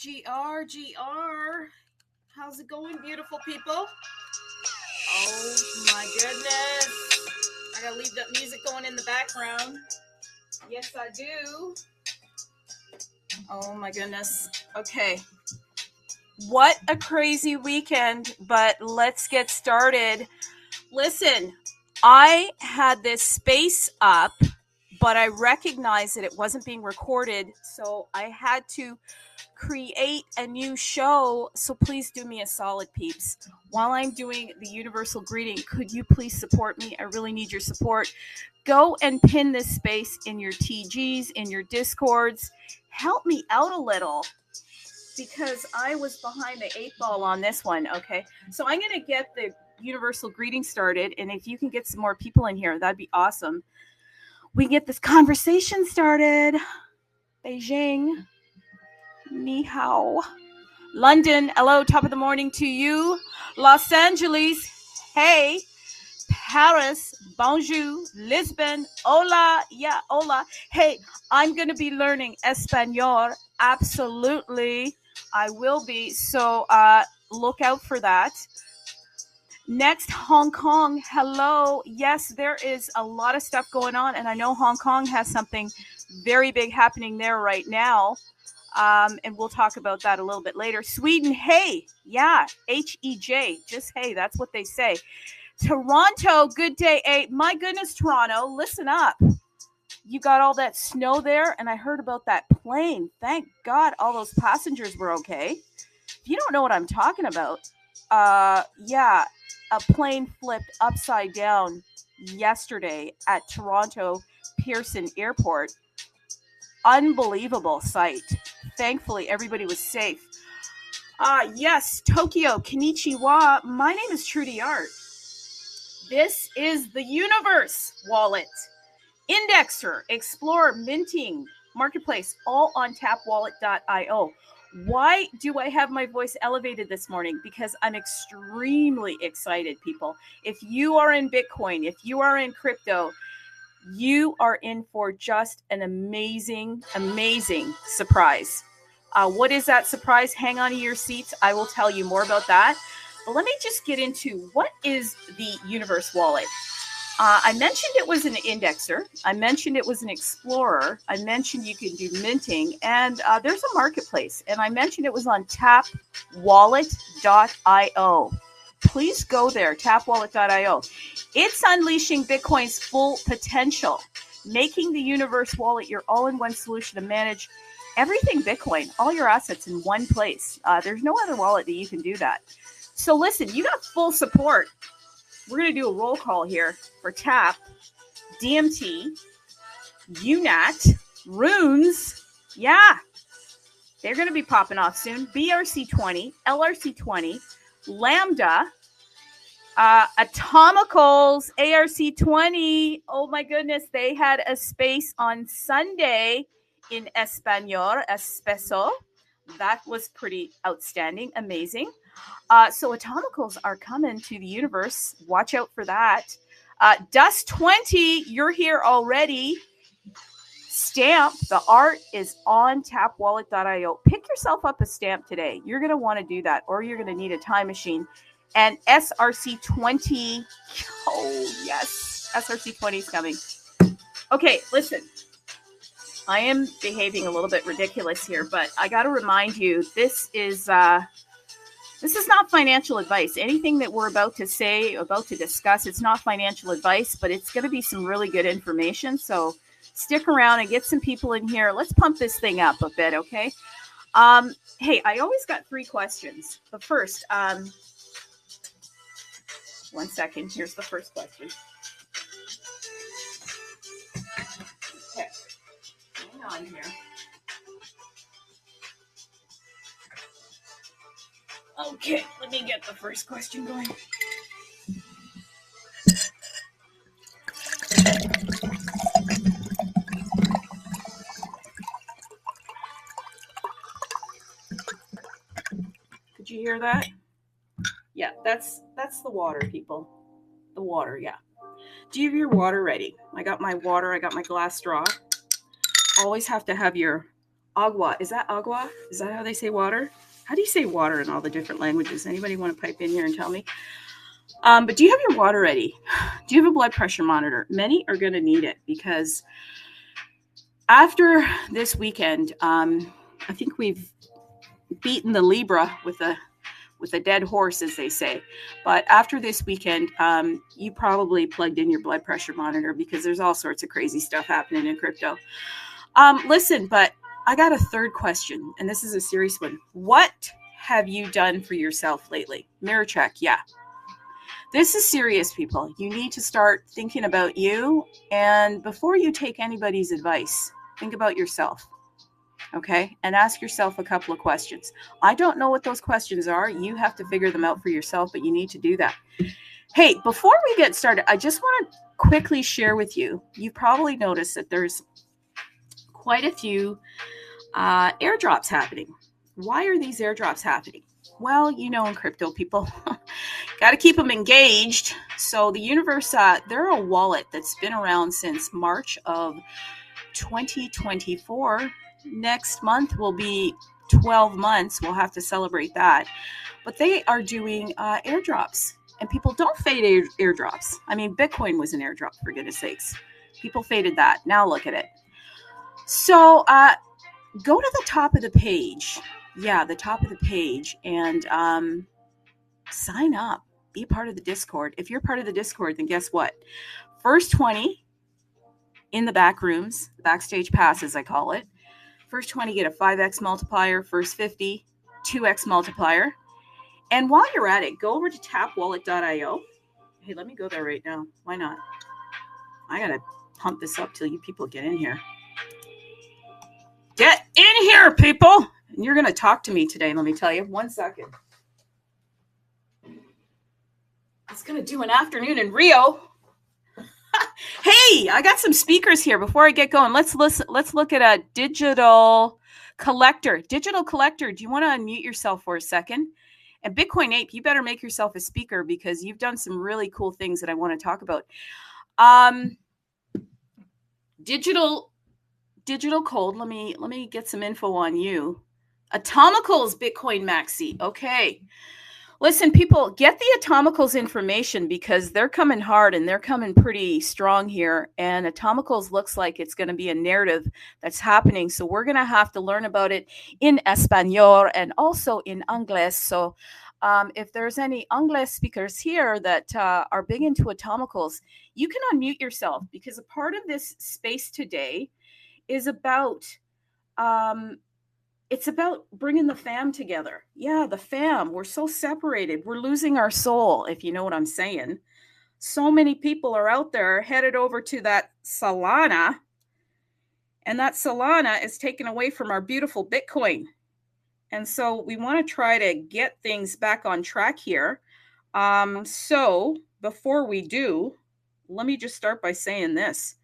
GR. How's it going, beautiful people? Oh my goodness. I gotta leave that music going in the background. Yes, I do. Oh my goodness. Okay. What a crazy weekend, but let's get started. Listen, I had this space up, but I recognized that it wasn't being recorded, so I had to create a new show. So please do me a solid, peeps. While I'm doing the universal greeting, could you please support me? I really need your support. Go and pin this space in your TGs, in your Discords. Help me out a little because I was behind the 8 ball on this one, okay? So I'm going to get the universal greeting started, and if you can get some more people in here, that'd be awesome. We get this conversation started. Beijing. Ni hao. London, hello, top of the morning to you. Los Angeles, hey. Paris, bonjour. Lisbon, hola, yeah, hola. Hey, I'm going to be learning Espanol. Absolutely, I will be. So look out for that. Next, Hong Kong, hello. Yes, there is a lot of stuff going on, and I know Hong Kong has something very big happening there right now. And we'll talk about that a little bit later. Sweden, hey, yeah, H-E-J, just hey, that's what they say. Toronto, good day, hey, my goodness, Toronto, listen up. You got all that snow there, and I heard about that plane. Thank God all those passengers were okay. If you don't know what I'm talking about, yeah, a plane flipped upside down yesterday at Toronto Pearson Airport. Unbelievable sight. Thankfully, everybody was safe. Yes, Tokyo, konnichiwa. My name is Trudy Art. This is the Universe Wallet. Indexer, Explorer, Minting, Marketplace, all on tapwallet.io. Why do I have my voice elevated this morning? Because I'm extremely excited, people. If you are in Bitcoin, if you are in crypto, you are in for just an amazing, amazing surprise. What is that surprise? Hang on to your seats. I will tell you more about that. But let me just get into what is the Universe Wallet. I mentioned it was an indexer. I mentioned it was an explorer. I mentioned you can do minting. And there's a marketplace. And I mentioned it was on tapwallet.io. Please go there, tapwallet.io. It's unleashing Bitcoin's full potential, making the Universe Wallet your all-in-one solution to manage everything Bitcoin, all your assets in one place. There's no other wallet that you can do that. So listen, you got full support. We're going to do a roll call here for TAP, DMT, UNAT, Runes. Yeah, they're going to be popping off soon. BRC20, LRC20, Lambda, Atomicals, ARC20. Oh my goodness, they had a space on Sunday in Espanol, Espeso. That was pretty outstanding, amazing. So Atomicals are coming to the universe. Watch out for that. Dust 20, you're here already. Stamp, the art is on tapwallet.io. Pick yourself up a stamp today. You're going to want to do that, or you're going to need a time machine. And SRC20, oh yes, SRC20 is coming. Okay, listen. I am behaving a little bit ridiculous here, but I got to remind you, this is not financial advice. Anything that we're about to say, about to discuss, it's not financial advice, but it's going to be some really good information. So stick around and get some people in here. Let's pump this thing up a bit, okay? Hey, I always got 3 questions. The first, 1 second. Here's the first question. Okay, hang on here. Okay, let me get the first question going. Could you hear that? Yeah, that's the water, people. The water, yeah. Do you have your water ready? I got my water. I got my glass straw. Always have to have your Agua. Is that agua? Is that how they say water? How do you say water in all the different languages? Anybody want to pipe in here and tell me? But do you have your water ready? Do you have a blood pressure monitor? Many are going to need it because after this weekend, I think we've beaten the Libra with a dead horse, as they say. But after this weekend, you probably plugged in your blood pressure monitor because there's all sorts of crazy stuff happening in crypto. Listen, but I got a third question, and this is a serious one. What have you done for yourself lately? Mirror check, yeah. This is serious, people. You need to start thinking about you, and before you take anybody's advice, think about yourself. Okay, and ask yourself a couple of questions. I don't know what those questions are. You have to figure them out for yourself, but you need to do that. Hey, before we get started, I just want to quickly share with you. You probably noticed that there's quite a few airdrops happening. Why are these airdrops happening? Well, you know, in crypto, people got to keep them engaged. So the universe, they're a wallet that's been around since March of 2024. Next month will be 12 months. We'll have to celebrate that. But they are doing airdrops. And people don't fade airdrops. I mean, Bitcoin was an airdrop, for goodness sakes. People faded that. Now look at it. So go to the top of the page. Yeah, the top of the page. And sign up. Be part of the Discord. If you're part of the Discord, then guess what? First 20 in the back rooms, backstage passes, I call it. First 20 get a 5x multiplier. First 50, 2x multiplier. And while you're at it, go over to tapwallet.io. Hey, let me go there right now. Why not? I got to pump this up till you people get in here. Get in here, people. And you're going to talk to me today, let me tell you. 1 second. It's going to do an afternoon in Rio. Hey, I got some speakers here. Before I get going, let's look at a digital collector. Digital collector, do you want to unmute yourself for a second? And Bitcoin Ape, you better make yourself a speaker because you've done some really cool things that I want to talk about. Digital Cold. Let me get some info on you. Atomicals Bitcoin Maxi. Okay. Listen, people, get the Atomicals information because they're coming hard and they're coming pretty strong here. And Atomicals looks like it's going to be a narrative that's happening. So we're going to have to learn about it in Espanol and also in English. So if there's any English speakers here that are big into Atomicals, you can unmute yourself because a part of this space today is about it's about bringing the fam together. Yeah, the fam. We're so separated. We're losing our soul, if you know what I'm saying. So many people are out there headed over to that Solana, and that Solana is taken away from our beautiful Bitcoin. And so we want to try to get things back on track here. So before we do, let me just start by saying this.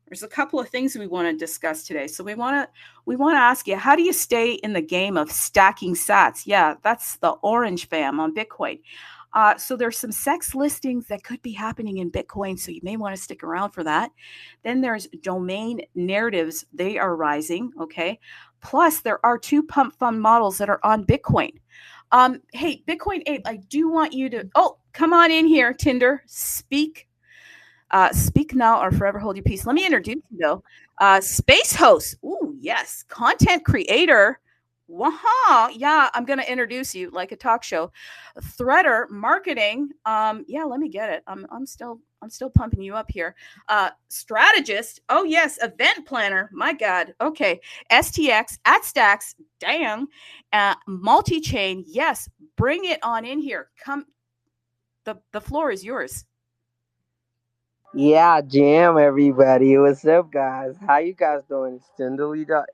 There's a couple of things we want to discuss today. So we want to ask you, how do you stay in the game of stacking sats? Yeah, that's the orange fam on Bitcoin. So there's some sex listings that could be happening in Bitcoin, so you may want to stick around for that. Then there's domain narratives. They are rising, okay? Plus, there are 2 pump fund models that are on Bitcoin. Hey, Bitcoin Ape, I do want you to... Oh, come on in here, Tinder. Speak now or forever hold your peace. Let me introduce you, though. Space host. Ooh, yes. Content creator. Waha. Yeah, I'm going to introduce you like a talk show. Threader marketing. Yeah, let me get it. I'm still pumping you up here. Strategist. Oh, yes. Event planner. My God. Okay. STX at Stacks. Damn. Multi-chain. Yes. Bring it on in here. Come. The floor is yours. Yeah, jam everybody. What's up, guys? How you guys doing? It's Tindley, the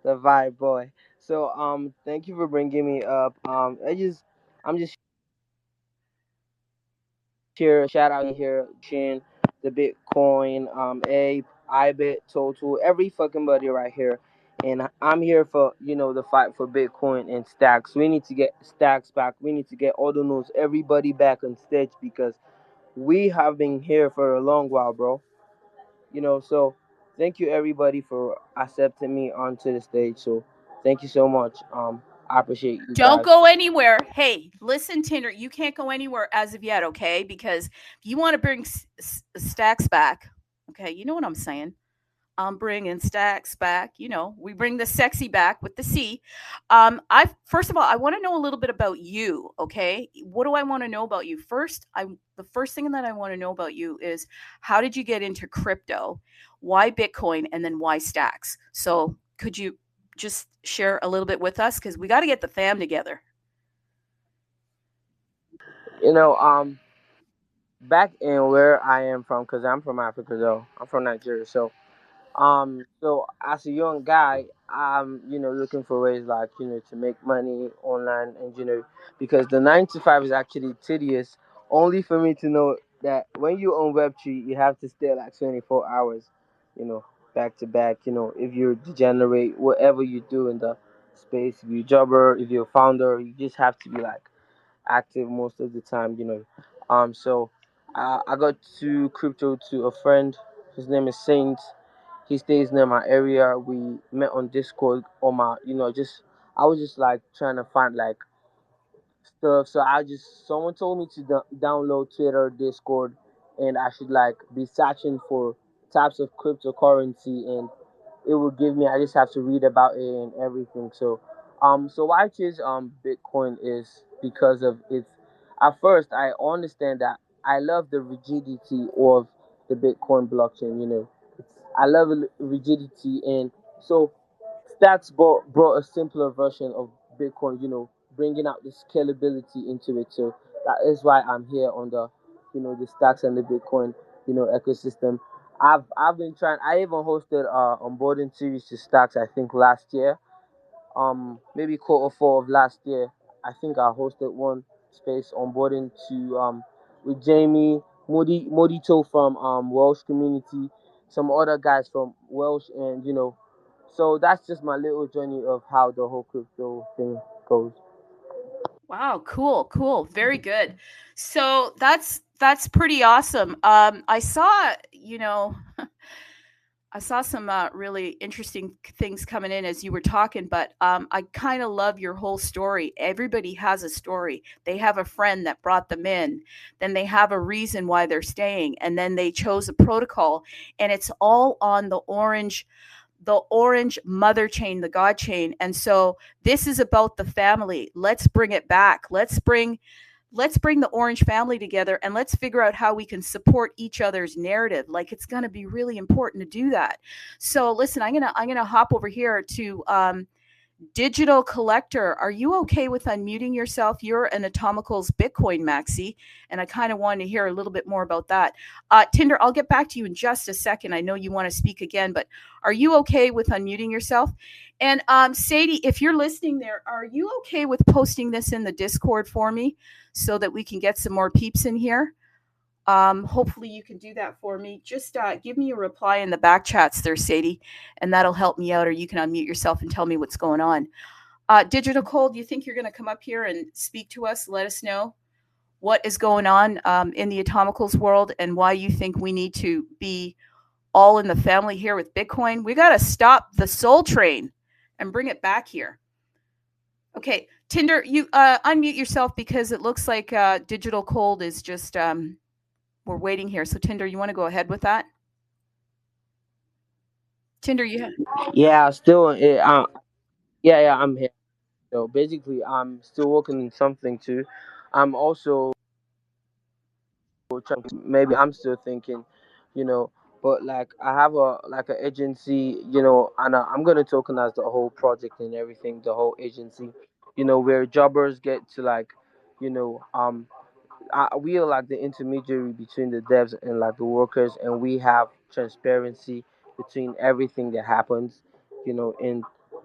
vibe boy. So, thank you for bringing me up. I'm just here, shout out here, Chin, the Bitcoin, Ape, IBIT, Total, every fucking buddy right here. And I'm here for, the fight for Bitcoin and stacks. We need to get stacks back. We need to get all the news, everybody back on stage because we have been here for a long while, bro. So thank you everybody for accepting me onto the stage. So thank you so much. I appreciate you Don't guys. go anywhere. Hey, listen, Tinder, you can't go anywhere as of yet, okay? Because if you want to bring stacks back, okay, you know what I'm saying. I'm bringing stacks back. You know, we bring the sexy back with the C. I first of all, I want to know a little bit about you. Okay, what do I want to know about you? The first thing that I want to know about you is how did you get into crypto? Why Bitcoin, and then why stacks? So, could you just share a little bit with us because we got to get the fam together. You know, back in where I am from, because I'm from Africa though. I'm from Nigeria. So as a young guy, I'm looking for ways like to make money online, and because the 9 to 5 is actually tedious. Only for me to know that when you own Web3, you have to stay like 24 hours, you know, back to back. If you degenerate, whatever you do in the space, if you're a jobber, if you're a founder, you just have to be like active most of the time. So I got to crypto to a friend. His name is Saint. He stays near my area. We met on Discord on my, just I was just like trying to find like stuff. So someone told me to download Twitter, Discord, and I should like be searching for types of cryptocurrency, and it will give me. I just have to read about it and everything. So why I choose Bitcoin is because of its. At first, I understand that I love the rigidity of the Bitcoin blockchain. I love the rigidity, and so Stacks brought a simpler version of Bitcoin. Bringing out the scalability into it. So that is why I'm here on the Stacks and the Bitcoin, ecosystem. I've been trying. I even hosted onboarding series to Stacks. I think last year, maybe quarter 4 of last year. I think I hosted one space onboarding to with Jamie Modito from Welsh community, some other guys from Welsh, and so that's just my little journey of how the whole crypto thing goes. Wow, cool, cool. Very good. So that's pretty awesome. I saw, I saw some really interesting things coming in as you were talking, but I kind of love your whole story. Everybody has a story. They have a friend that brought them in, then they have a reason why they're staying, and then they chose a protocol, and it's all on the orange mother chain, the God chain. And so this is about the family. Let's bring it back. Let's bring the orange family together and let's figure out how we can support each other's narrative. Like it's going to be really important to do that. So listen, I'm going to hop over here to Digital Collector. Are you okay with unmuting yourself? You're an Atomicals Bitcoin maxi, and I kind of wanted to hear a little bit more about that. Tinder, I'll get back to you in just a second. I know you want to speak again, but are you okay with unmuting yourself? And Sadie, if you're listening there, are you okay with posting this in the Discord for me so that we can get some more peeps in here? Hopefully you can do that for me. Just give me a reply in the back chats there, Sadie, and that'll help me out, or you can unmute yourself and tell me what's going on. Digital Cold, do you think you're going to come up here and speak to us? Let us know what is going on in the Atomicals world and why you think we need to be all in the family here with Bitcoin. We got to stop the soul train and bring it back here. Okay, Tinder, you unmute yourself because it looks like Digital Cold is just we're waiting here. So Tinder, you want to go ahead with that? Tinder, you have. Yeah, still, yeah, I'm here. So basically, I'm still working on something too. I'm also maybe I'm still thinking, you know, but like I have a like an agency, and I'm gonna tokenize the whole project and everything, the whole agency, where jobbers get to like, you know, we are like the intermediary between the devs and like the workers, and we have transparency between everything that happens, in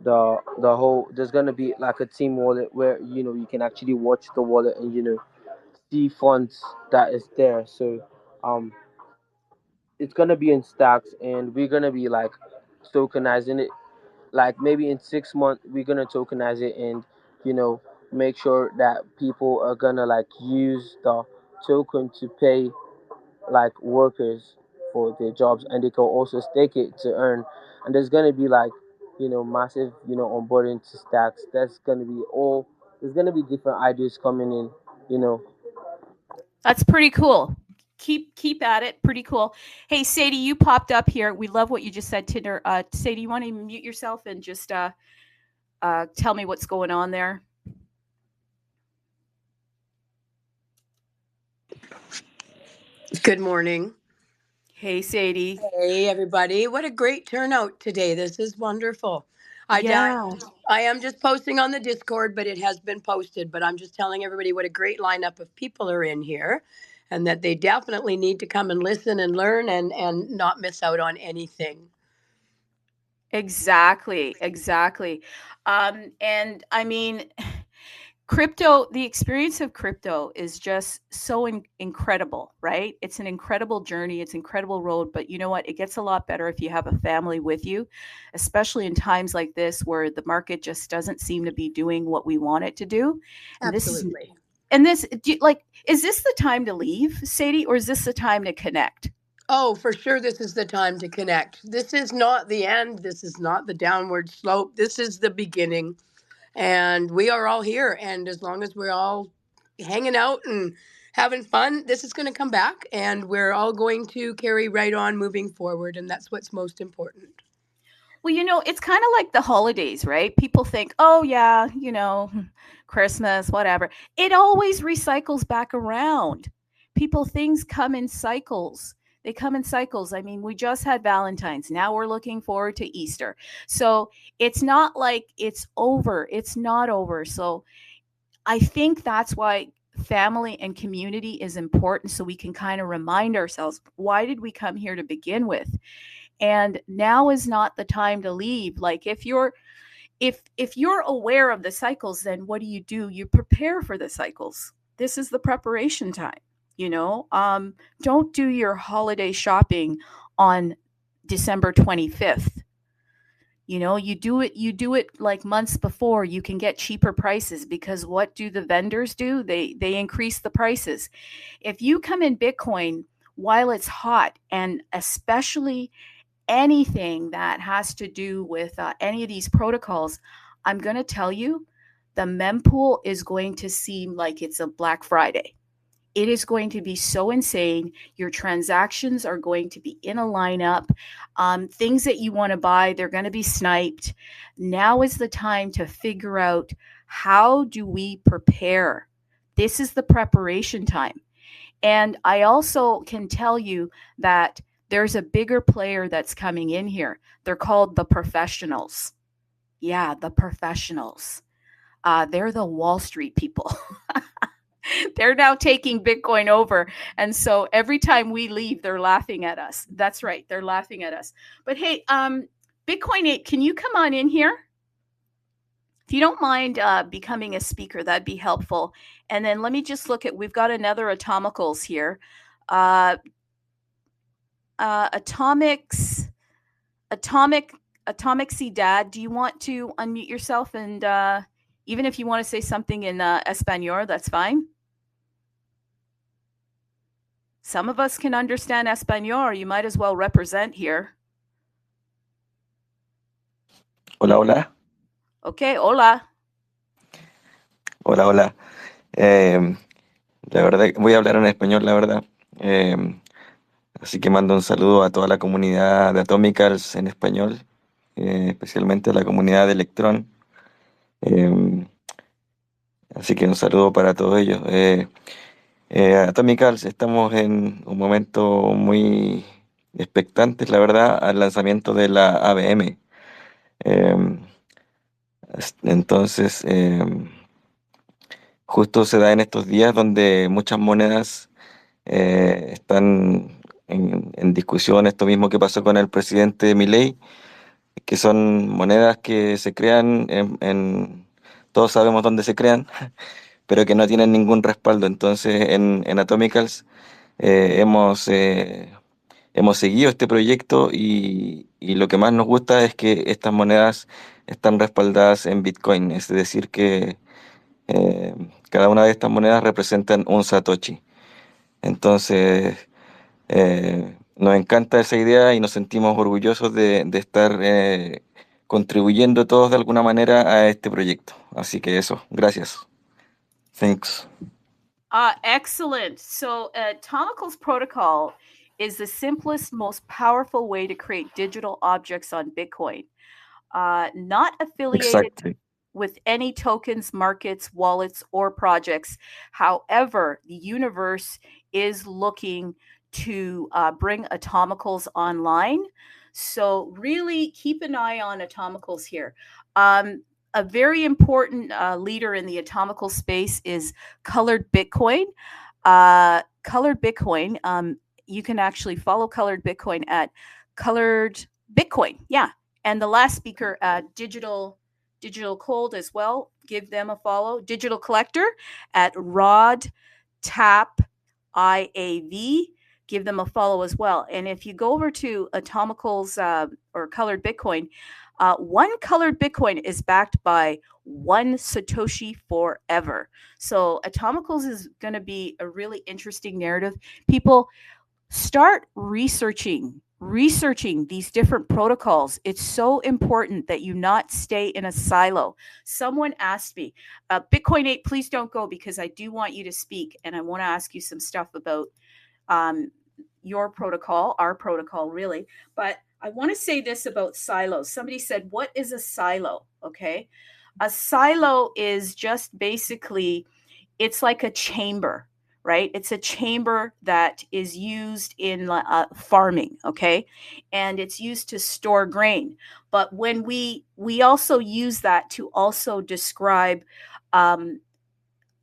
the whole. There's gonna be like a team wallet where you can actually watch the wallet and see funds that is there. So um it's gonna be in stacks, and we're gonna be like tokenizing it. Like maybe in 6 months we're gonna tokenize it, and you know make sure that people are gonna like use the token to pay like workers for their jobs, and they can also stake it to earn. And there's gonna be like, massive, onboarding to stacks. That's gonna be all. There's gonna be different ideas coming in. You know, That's pretty cool. Keep at it. Pretty cool. Hey, Sadie, you popped up here. We love what you just said, Tinder. Sadie, you want to mute yourself and just tell me what's going on there? Good morning. Hey, Sadie. Hey, everybody. What a great turnout today. This is wonderful. Yeah. I am just posting on the Discord, but it has been posted. But I'm just telling everybody what a great lineup of people are in here and that they definitely need to come and listen and learn and not miss out on anything. Exactly. And I mean, crypto, the experience of crypto is just so incredible, right? It's an incredible journey, it's an incredible road, but you know what? It gets a lot better if you have a family with you, especially in times like this where the market just doesn't seem to be doing what we want it to do. And Absolutely. is this the time to leave, Sadie, or is this the time to connect? Oh, for sure, this is the time to connect. This is not the end. This is not the downward slope. This is the beginning. And we are all here. And as long as we're all hanging out and having fun, this is going to come back. And we're all going to carry right on moving forward. And that's what's most important. Well, it's kind of like the holidays, right? People think, oh, yeah, Christmas, whatever. It always recycles back around. Things come in cycles. They come in cycles. I mean, we just had Valentine's. Now we're looking forward to Easter. So it's not like it's over. It's not over. So I think that's why family and community is important. So we can kind of remind ourselves, why did we come here to begin with? And now is not the time to leave. Like if you're aware of the cycles, then what do? You prepare for the cycles. This is the preparation time. Don't do your holiday shopping on December 25th. You do it like months before. You can get cheaper prices, because what do the vendors do? They increase the prices. If you come in Bitcoin while it's hot, and especially anything that has to do with any of these protocols, I'm going to tell you, the mempool is going to seem like it's a Black Friday. It is going to be so insane. Your transactions are going to be in a lineup. Things that you want to buy, they're going to be sniped. Now is the time to figure out, how do we prepare? This is the preparation time. And I also can tell you that there's a bigger player that's coming in here. They're called the professionals. Yeah, the professionals. They're the Wall Street people. They're now taking Bitcoin over. And so every time we leave, they're laughing at us. That's right. They're laughing at us. But hey, Bitcoin 8, can you come on in here? If you don't mind becoming a speaker, that'd be helpful. And then let me just look at, we've got another Atomicals here. Atomics Dad, do you want to unmute yourself? And even if you want to say something in Espanol, that's fine. Some of us can understand Espanol. You might as well represent here. Hola, hola. Okay, hola. Hola, hola. La verdad, voy a hablar en español, la verdad. Así que mando un saludo a toda la comunidad de Atomicals en español, especialmente a la comunidad de Electron. Así que un saludo para todos ellos. Atomicals, estamos en un momento muy expectante, la verdad, al lanzamiento de la ABM. Entonces, justo se da en estos días donde muchas monedas están en discusión, esto mismo que pasó con el presidente Milei, que son monedas que se crean todos sabemos dónde se crean, pero que no tienen ningún respaldo. Entonces, en Atomicals hemos seguido este proyecto y lo que más nos gusta es que estas monedas están respaldadas en Bitcoin, es decir, que cada una de estas monedas representan un Satoshi. Entonces, Nos encanta esa idea y nos sentimos orgullosos de estar contribuyendo todos de alguna manera a este proyecto. Así que eso, gracias. Thanks. Excellent. So, Atomicals protocol is the simplest, most powerful way to create digital objects on Bitcoin. Not affiliated Exactly. with any tokens, markets, wallets, or projects. However, the universe is looking to bring Atomicals online. So, really keep an eye on Atomicals here. A very important leader in the Atomical space is Colored Bitcoin. Colored Bitcoin, you can actually follow Colored Bitcoin at Colored Bitcoin. Yeah. And the last speaker, Digital Cold as well. Give them a follow. Digital Collector at Rod Tap IAV. Give them a follow as well. And if you go over to Atomicals or Colored Bitcoin, one Colored Bitcoin is backed by one Satoshi forever. So Atomicals is going to be a really interesting narrative. People start researching these different protocols. It's so important that you not stay in a silo. Someone asked me, Bitcoin 8, please don't go, because I do want you to speak and I want to ask you some stuff about your protocol, our protocol, really. But I want to say this about silos. Somebody said, what is a silo? Okay. A silo is just basically, it's like a chamber, right? It's a chamber that is used in farming, okay? And it's used to store grain. But when we also use that to also describe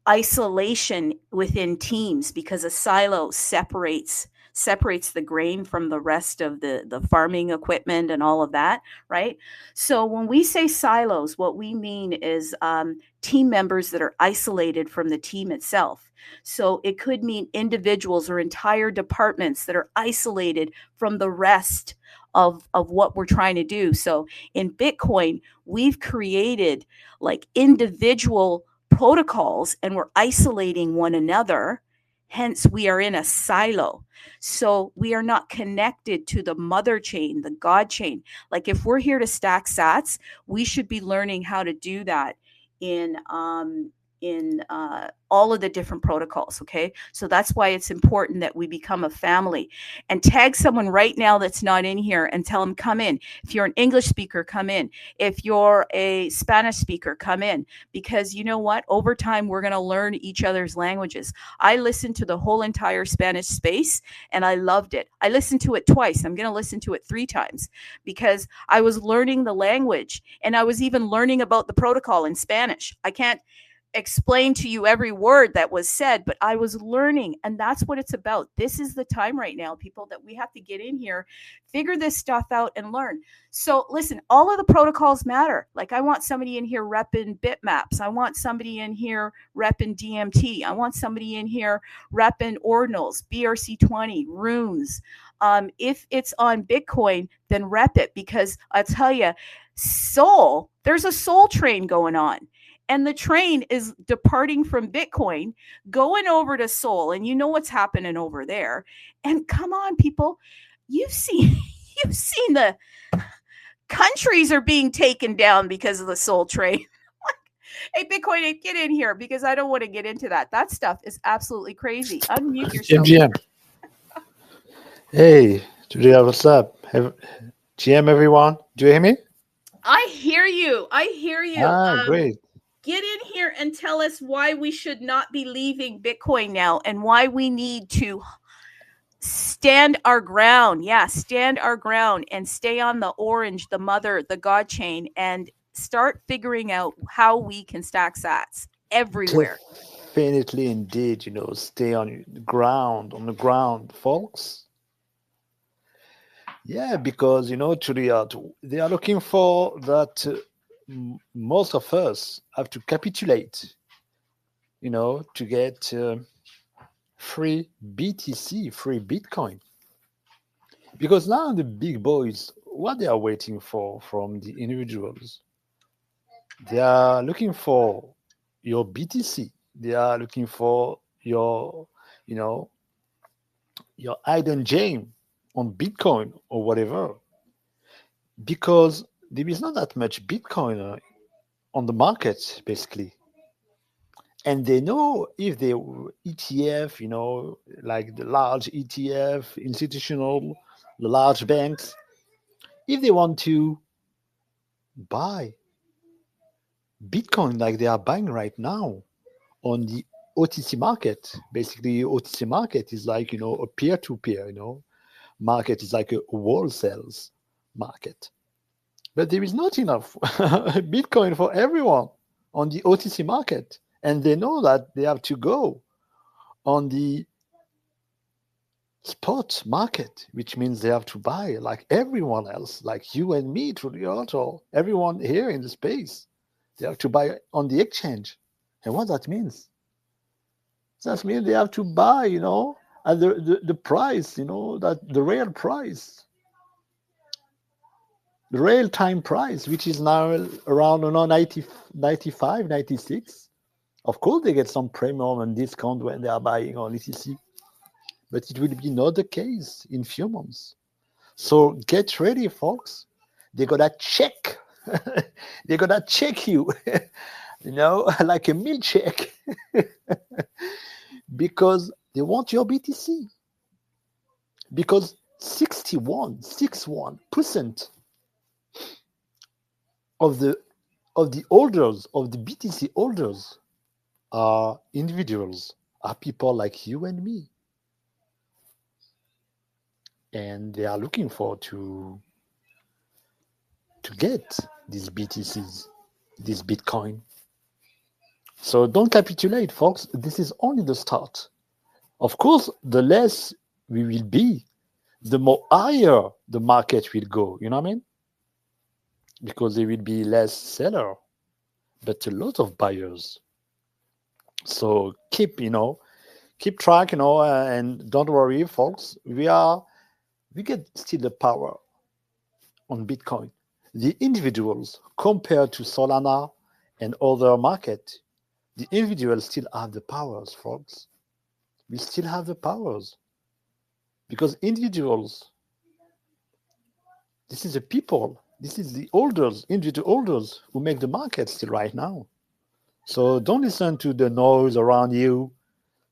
isolation within teams, because a silo separates the grain from the rest of the farming equipment and all of that, right? So when we say silos, what we mean is team members that are isolated from the team itself. So it could mean individuals or entire departments that are isolated from the rest of what we're trying to do. So in Bitcoin, we've created like individual protocols and we're isolating one another. Hence, we are in a silo. So we are not connected to the mother chain, the God chain. Like if we're here to stack sats, we should be learning how to do that in all of the different protocols. Okay. So that's why it's important that we become a family. And tag someone right now that's not in here and tell them, come in. If you're an English speaker, come in. If you're a Spanish speaker, come in. Because you know what? Over time, we're going to learn each other's languages. I listened to the whole entire Spanish space and I loved it. I listened to it twice. I'm going to listen to it 3 times because I was learning the language and I was even learning about the protocol in Spanish. I can't explain to you every word that was said, but I was learning, and that's what it's about. This is the time right now, people, that we have to get in here, figure this stuff out and learn. So listen, all of the protocols matter. Like I want somebody in here repping bitmaps. I want somebody in here repping DMT. I want somebody in here repping ordinals, BRC20, runes. If it's on Bitcoin, then rep it, because I'll tell you, there's a soul train going on. And the train is departing from Bitcoin, going over to Sol, and you know what's happening over there. And come on, people, you've seen the countries are being taken down because of the Sol train. Hey, Bitcoin, get in here, because I don't want to get into that. That stuff is absolutely crazy. Unmute yourself. GM. Hey, Julia, what's up? GM, everyone. Do you hear me? I hear you. Great. Get in here and tell us why we should not be leaving Bitcoin now and why we need to stand our ground. Yeah, stand our ground and stay on the orange, the mother, the God chain, and start figuring out how we can stack sats everywhere. Definitely, indeed, stay on the ground, folks. Yeah, because, Julia, they are looking for that most of us have to capitulate, to get free BTC, free Bitcoin. Because now the big boys, what they are waiting for from the individuals, they are looking for your BTC. They are looking for your, your hidden gem. on Bitcoin or whatever, because there is not that much Bitcoin on the market, basically. And they know if they ETF, like the large ETF, institutional, the large banks, if they want to buy Bitcoin like they are buying right now on the OTC market, basically OTC market is like, a peer-to-peer, market is like a wholesale market. But there is not enough Bitcoin for everyone on the OTC market. And they know that they have to go on the spot market, which means they have to buy like everyone else, like you and me, Giuliotto, everyone here in the space. They have to buy on the exchange. And what that means? That means they have to buy, at the price, that the real price, the real time price, which is now around 90, 95, 96. Of course, they get some premium and discount when they are buying on ETC, but it will be not the case in few months. So get ready, folks. They're gonna check. They're gonna check you, like a milkshake, because they want your BTC. Because 61% of the holders of the BTC holders are individuals, are people like you and me, and they are looking for to get these BTCs, this Bitcoin. So don't capitulate, folks. This is only the start. Of course, the less we will be, the more higher the market will go. You know what I mean? Because there will be less seller, but a lot of buyers. So keep track, and don't worry, folks. We get still the power on Bitcoin. The individuals compared to Solana and other market, the individuals still have the powers, folks. We still have the powers because individuals. This is the people. This is the holders, individual holders who make the market still right now. So don't listen to the noise around you.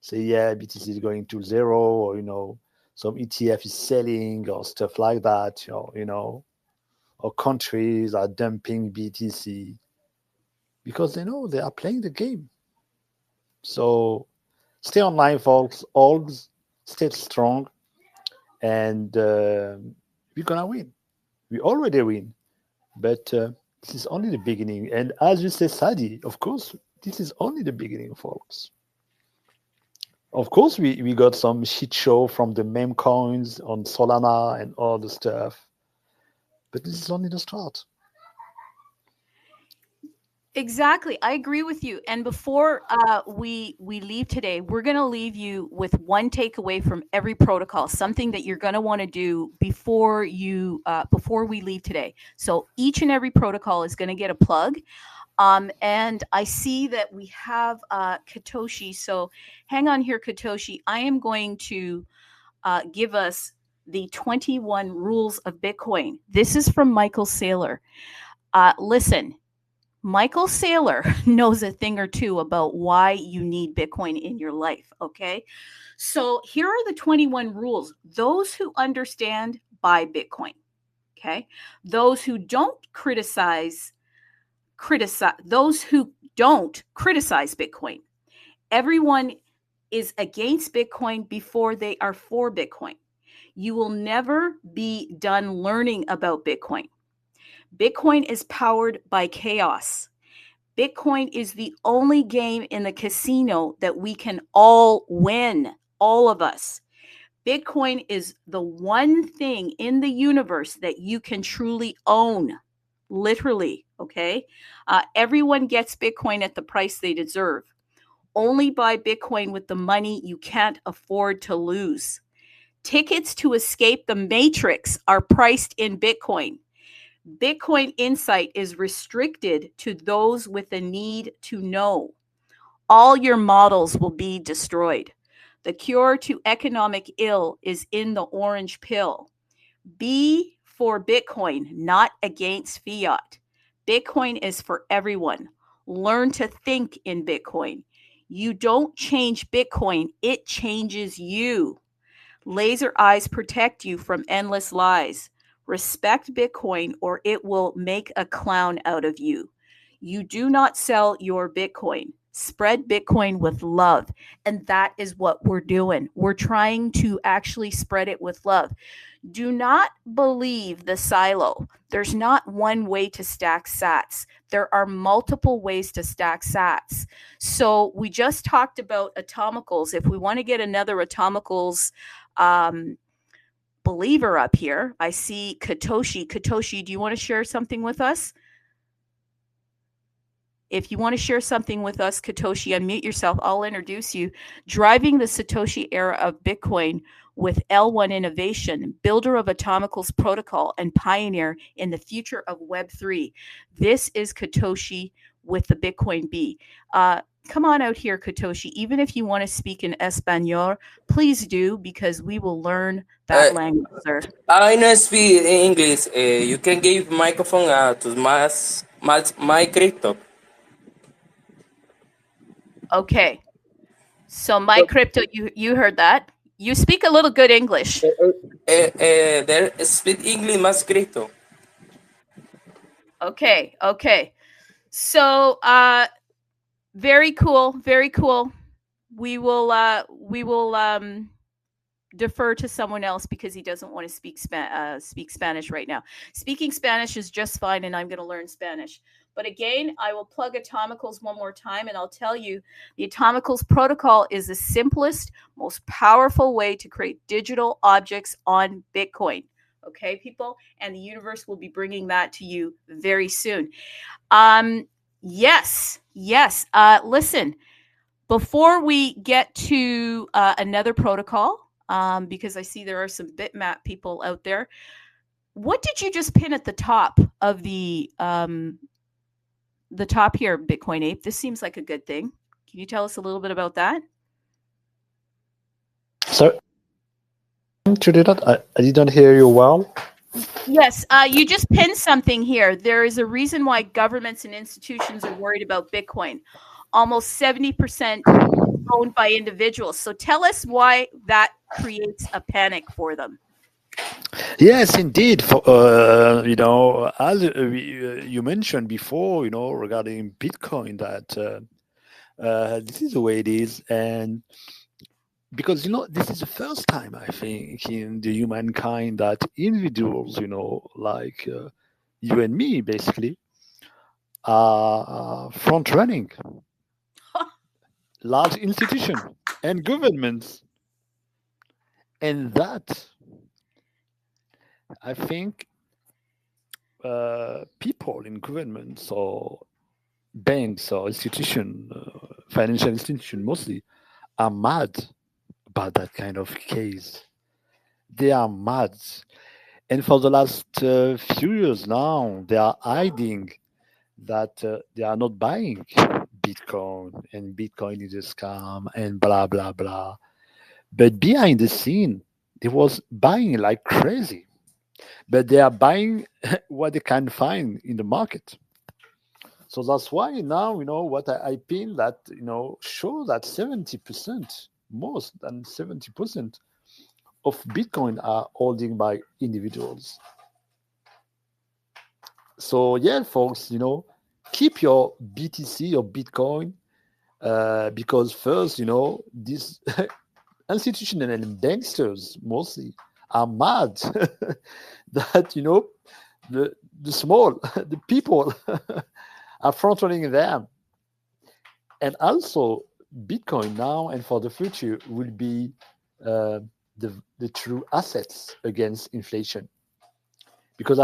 Say, yeah, BTC is going to zero, or some ETF is selling or stuff like that, or countries are dumping BTC because they know they are playing the game. So stay online, folks. Always stay strong, and we're gonna win. We already win, but this is only the beginning. And as you say, Sadi, of course, this is only the beginning, folks. Of course, we got some shit show from the meme coins on Solana and all the stuff, but this is only the start. Exactly. I agree with you. And before we leave today, we're going to leave you with one takeaway from every protocol, something that you're going to want to do before we leave today. So each and every protocol is going to get a plug. And I see that we have Katoshi. So hang on here, Katoshi. I am going to give us the 21 rules of Bitcoin. This is from Michael Saylor. Listen. Michael Saylor knows a thing or two about why you need Bitcoin in your life, okay? So here are the 21 rules. Those who understand, buy Bitcoin, okay? Those who don't criticize Bitcoin. Everyone is against Bitcoin before they are for Bitcoin. You will never be done learning about Bitcoin. Bitcoin is powered by chaos. Bitcoin is the only game in the casino that we can all win, all of us. Bitcoin is the one thing in the universe that you can truly own, literally, okay? Everyone gets Bitcoin at the price they deserve. Only buy Bitcoin with the money you can't afford to lose. Tickets to escape the matrix are priced in Bitcoin. Bitcoin insight is restricted to those with a need to know. All your models will be destroyed. The cure to economic ill is in the orange pill. Be for Bitcoin, not against fiat. Bitcoin is for everyone. Learn to think in Bitcoin. You don't change Bitcoin, it changes you. Laser eyes protect you from endless lies. Respect Bitcoin or it will make a clown out of you. You do not sell your Bitcoin. Spread Bitcoin with love. And that is what we're doing. We're trying to actually spread it with love. Do not believe the silo. There's not one way to stack sats. There are multiple ways to stack sats. So we just talked about Atomicals. If we want to get another Atomicals believer up here, I see Katoshi. Katoshi, do you want to share something with us? If you want to share something with us, Katoshi, unmute yourself. I'll introduce you. Driving the Satoshi era of Bitcoin with L1 Innovation, builder of Atomicals protocol and pioneer in the future of Web3. This is Katoshi with the Bitcoin Bee. Come on out here, Katoshi. Even if you want to speak in Espanol, please do, because we will learn that language, sir. I know speak English. You can give microphone to my crypto. Okay. So my crypto, you heard that. You speak a little good English. There speak English más crypto. Okay. So very cool, very cool. We will defer to someone else because he doesn't want to speak Spanish right now. Speaking Spanish is just fine, and I'm going to learn Spanish. But again, I will plug Atomicals one more time, and I'll tell you the Atomicals protocol is the simplest, most powerful way to create digital objects on Bitcoin. Okay, people? And the universe will be bringing that to you very soon. Yes. Listen, before we get to another protocol, because I see there are some bitmap people out there, what did you just pin at the top of the top here, Bitcoin Ape? This seems like a good thing. Can you tell us a little bit about that? So, to do that, I didn't hear you well. Yes, you just pinned something here. There is a reason why governments and institutions are worried about Bitcoin. Almost 70% owned by individuals. So tell us why that creates a panic for them. Yes, indeed. For as you mentioned before, regarding Bitcoin, that this is the way it is, and because this is the first time, I think, in the humankind that individuals, like you and me, basically, are front running large institutions and governments, and that, I think, people in governments or banks or institution, financial institution mostly, are mad about that kind of case. They are mad. And for the last few years now, they are hiding that they are not buying Bitcoin and Bitcoin is a scam and blah, blah, blah. But behind the scene, they was buying like crazy. But they are buying what they can find in the market. So that's why now, what I pin that, show that 70%, more than 70% of Bitcoin are holding by individuals. So yeah, folks, keep your BTC or Bitcoin, because first, these institutional and banksters mostly are mad that, the small, the people are front running them. And also, Bitcoin now and for the future will be the true assets against inflation. Because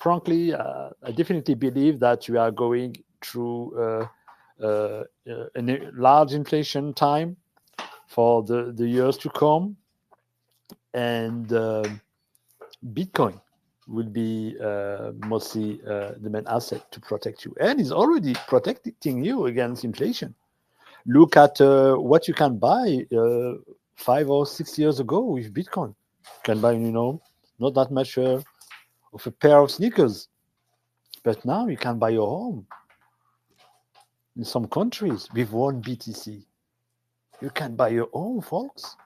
frankly, I definitely believe that we are going through a large inflation time for the years to come. And Bitcoin will be mostly the main asset to protect you, and is already protecting you against inflation. Look at what you can buy 5 or 6 years ago with Bitcoin. You can buy, not that much of a pair of sneakers, but now you can buy your home in some countries with one BTC. You can buy your home, folks.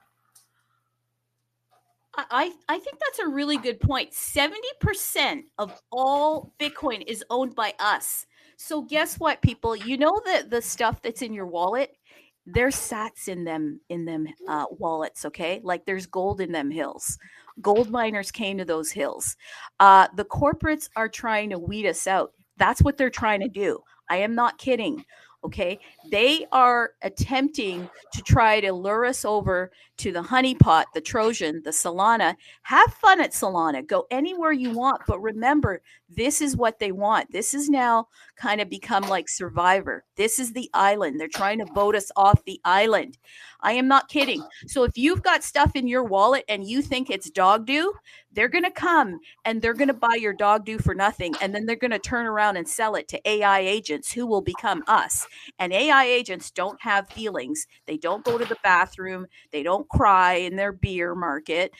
I think that's a really good point. 70% of all Bitcoin is owned by us. So guess what, people? You know the stuff that's in your wallet? There's sats in them wallets, okay? Like there's gold in them hills. Gold miners came to those hills. The corporates are trying to weed us out. That's what they're trying to do. I am not kidding. Okay. They are attempting to try to lure us over to the honeypot, the Trojan, the Solana. Have fun at Solana. Go anywhere you want. But remember, this is what they want. This is now kind of become like Survivor. This is the island. They're trying to vote us off the island. I am not kidding. So if you've got stuff in your wallet and you think it's dog do, they're going to come and they're going to buy your dog do for nothing. And then they're going to turn around and sell it to AI agents who will become us. And AI agents don't have feelings. They don't go to the bathroom. They don't cry in their beer market.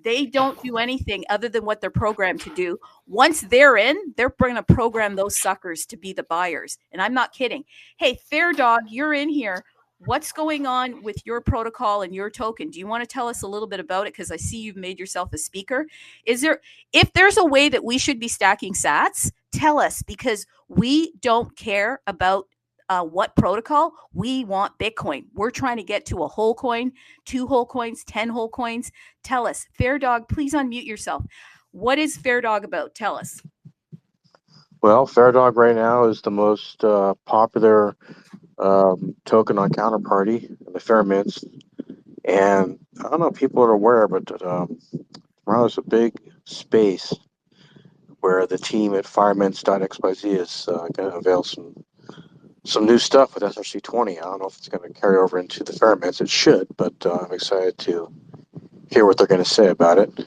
They don't do anything other than what they're programmed to do. Once they're in, they're going to program those suckers to be the buyers. And I'm not kidding. Hey, Fair Dog, you're in here. What's going on with your protocol and your token? Do you want to tell us a little bit about it? Because I see you've made yourself a speaker. If there's a way that we should be stacking sats, tell us, because we don't care about what protocol. We want Bitcoin. We're trying to get to a whole coin, 2 whole coins, 10 whole coins. Tell us. Fair Dog, please unmute yourself. What is Fair Dog about? Tell us. Well, Fair Dog right now is the most popular token on Counterparty in the Fair Mints. And I don't know if people are aware, but tomorrow is a big space where the team at firemints.xyz is going to unveil some new stuff with SRC20. I don't know if it's going to carry over into the Fair Mints. It should, but I'm excited to hear what they're going to say about it.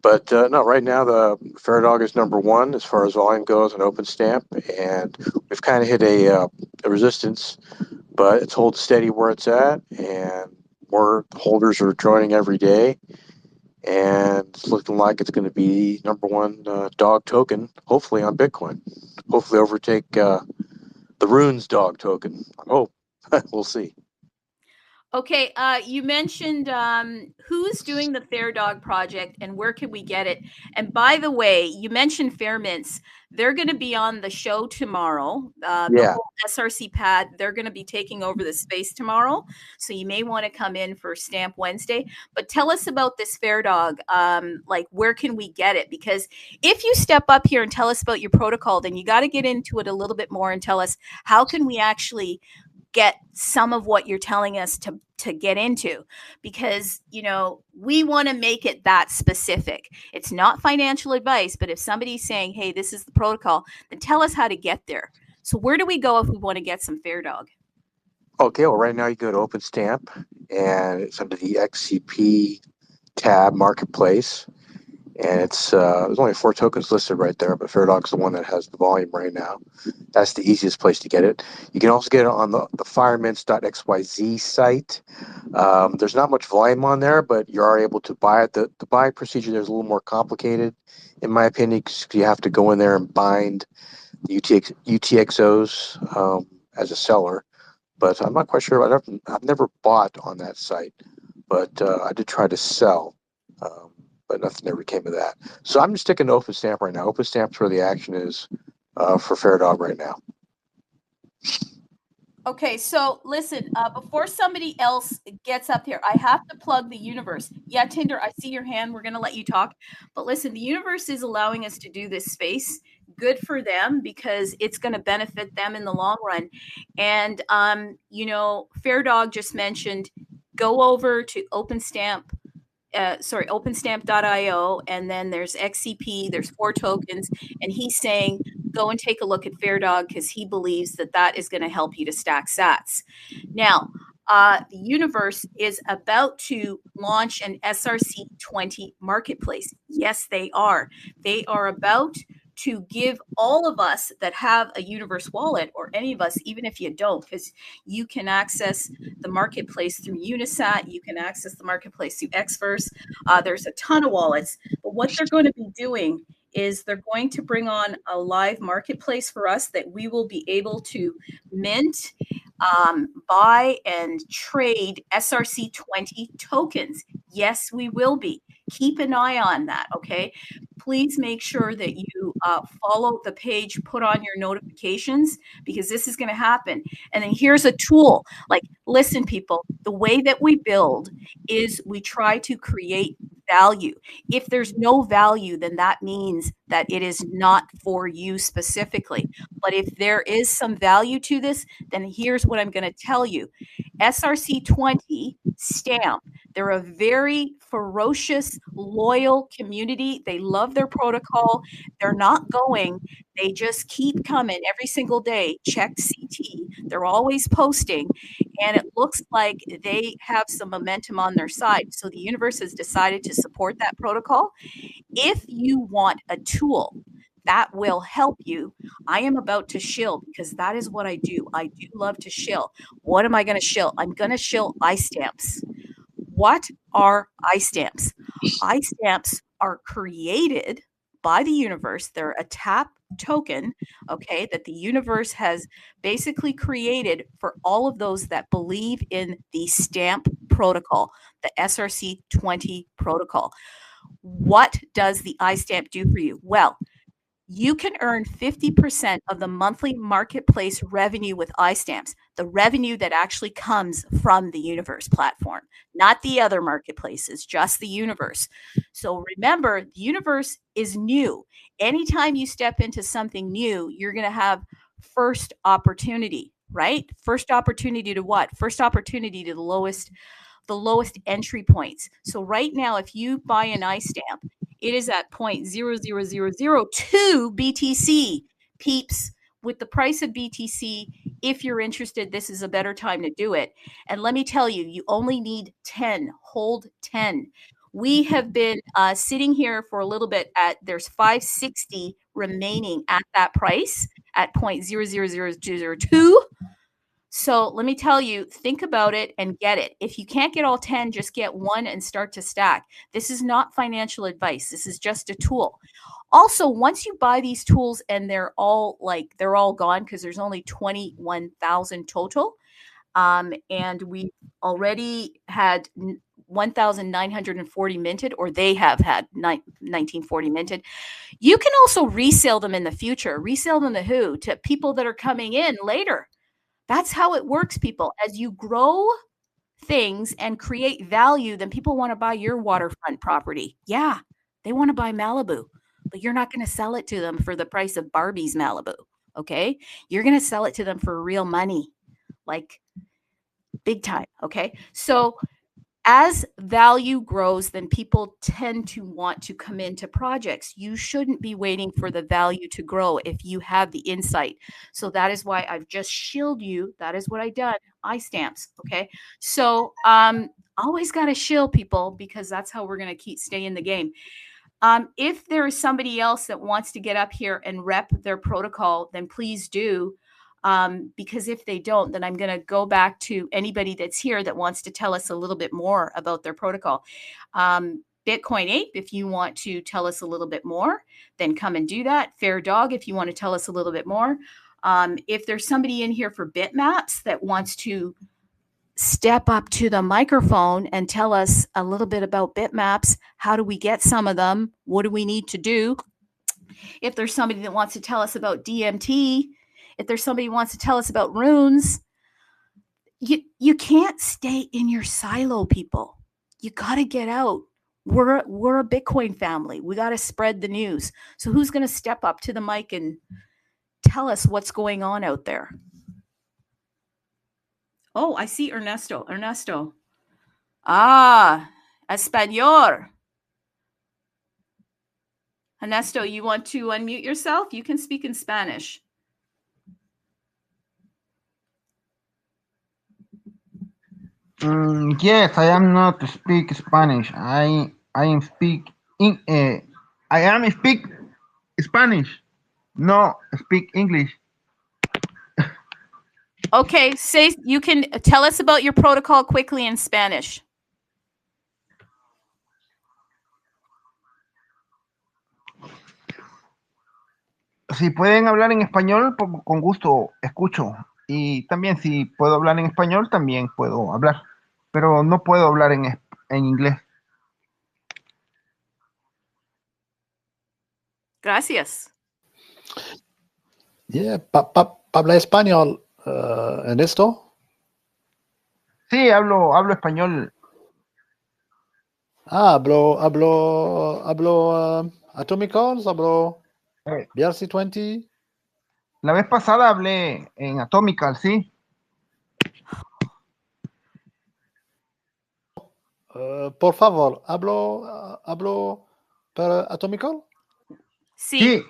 But no, right now the Fair Dog is #1 as far as volume goes on OpenStamp, and we've kind of hit a resistance, but it's holding steady where it's at, and more holders are joining every day, and it's looking like it's going to be #1 dog token, hopefully on Bitcoin, hopefully overtake the Runes dog token. I hope. We'll see. Okay, you mentioned who's doing the Fair Dog project and where can we get it? And by the way, you mentioned Fairmints. They're going to be on the show tomorrow. The Yeah. whole SRC pad, they're going to be taking over the space tomorrow. So you may want to come in for Stamp Wednesday. But tell us about this Fair Dog. Like, where can we get it? Because if you step up here and tell us about your protocol, then you got to get into it a little bit more and tell us how can we actually get some of what you're telling us to get into, because we want to make it that specific. It's not financial advice, but if somebody's saying, hey, this is the protocol, then tell us how to get there. So where do we go if we want to get some Fair Dog? Okay, well, right now you go to OpenStamp, and it's under the XCP tab Marketplace, and there's only 4 tokens listed right there, but Fair Dog's the one that has the volume right now. That's the easiest place to get it. You can also get it on the firemints.xyz site. There's not much volume on there, but you are able to buy it. The buying procedure there is a little more complicated, in my opinion, because you have to go in there and bind the UTXOs as a seller. But I'm not quite sure. I've never bought on that site, but I did try to sell, but nothing ever came of that. So I'm just sticking to OpenStamp right now. OpenStamp's where the action is for Fair Dog right now. Okay, so listen, before somebody else gets up here, I have to plug the universe. Yeah, Tinder, I see your hand. We're going to let you talk. But listen, the universe is allowing us to do this space. Good for them, because it's going to benefit them in the long run. And, Fair Dog just mentioned, go over to OpenStamp.io, and then there's XCP, there's 4 tokens, and he's saying go and take a look at Fair Dog because he believes that is going to help you to stack sats. Now, the universe is about to launch an SRC20 marketplace. Yes, they are. They are about to give all of us that have a Universe wallet, or any of us, even if you don't, because you can access the marketplace through Unisat, you can access the marketplace through Xverse. There's a ton of wallets, but what they're going to be doing is they're going to bring on a live marketplace for us that we will be able to mint, buy and trade SRC20 tokens. Yes, we will be. Keep an eye on that, okay? Please make sure that you follow the page, put on your notifications, because this is going to happen. And then here's a tool. Like, listen, people, the way that we build is we try to create value. If there's no value, then that means that it is not for you specifically. But if there is some value to this, then here's what I'm going to tell you. SRC20 Stamp, they're a very ferocious, loyal community. They love their protocol. They're not going. They just keep coming every single day. Check CT. They're always posting. And it looks like they have some momentum on their side. So the universe has decided to support that protocol. If you want a tool that will help you, I am about to shill, because that is what I do. I do love to shill. What am I going to shill? I'm going to shill iStamps. What are iStamps? iStamps are created by the universe. They're a tap token, okay, that the universe has basically created for all of those that believe in the stamp protocol, the SRC20 protocol. What does the iStamp do for you? Well, you can earn 50% of the monthly marketplace revenue with iStamps, the revenue that actually comes from the Universe platform, not the other marketplaces, just the Universe. So remember, the Universe is new. Anytime you step into something new, you're going to have first opportunity, right? First opportunity to what? First opportunity to the lowest entry points. So right now, if you buy an iStamp, it is at 0.00002 BTC. Peeps, with the price of BTC, if you're interested, this is a better time to do it. And let me tell you, you only need 10. Hold 10. We have been sitting here for a little bit there's 560 remaining at that price at 0.00002. So let me tell you, think about it and get it. If you can't get all 10, just get one and start to stack. This is not financial advice. This is just a tool. Also, once you buy these tools and they're all gone, because there's only 21,000 total, and we already had 1,940 minted, or they have had 1940 minted. You can also resell them in the future. Resell them to who? To people that are coming in later. That's how it works, people. As you grow things and create value, then people want to buy your waterfront property. Yeah, they want to buy Malibu, but you're not going to sell it to them for the price of Barbie's Malibu, okay? You're going to sell it to them for real money, like big time, okay? So as value grows, then people tend to want to come into projects. You shouldn't be waiting for the value to grow if you have the insight. So that is why I've just shilled you. That is what I done. iStamps. Okay. So always got to shill people, because that's how we're going to keep staying in the game. If there is somebody else that wants to get up here and rep their protocol, then please do. Because if they don't, then I'm going to go back to anybody that's here that wants to tell us a little bit more about their protocol. Bitcoin Ape, if you want to tell us a little bit more, then come and do that. Fair Dog, if you want to tell us a little bit more. If there's somebody in here for Bitmaps that wants to step up to the microphone and tell us a little bit about Bitmaps, how do we get some of them? What do we need to do? If there's somebody that wants to tell us about DMT, if there's somebody who wants to tell us about runes, you can't stay in your silo, people. You got to get out. We're a Bitcoin family. We got to spread the news. So who's going to step up to the mic and tell us what's going on out there? Oh, I see Ernesto. Ernesto. Espanol. Ernesto, you want to unmute yourself? You can speak in Spanish. Yes, I am not to speak Spanish. I am speak Spanish. No, speak English. Okay, you can tell us about your protocol quickly in Spanish. Si pueden hablar en español, con gusto escucho. Y también si puedo hablar en español, también puedo hablar. Pero no puedo hablar en inglés. Gracias. Yeah, ¿habla español en esto? Sí, hablo español. Hablo Atomicals, hablo Eh, BRC20. La vez pasada hablé en Atomical, sí. Por favor, hablo para Atomical. Sí. Sí.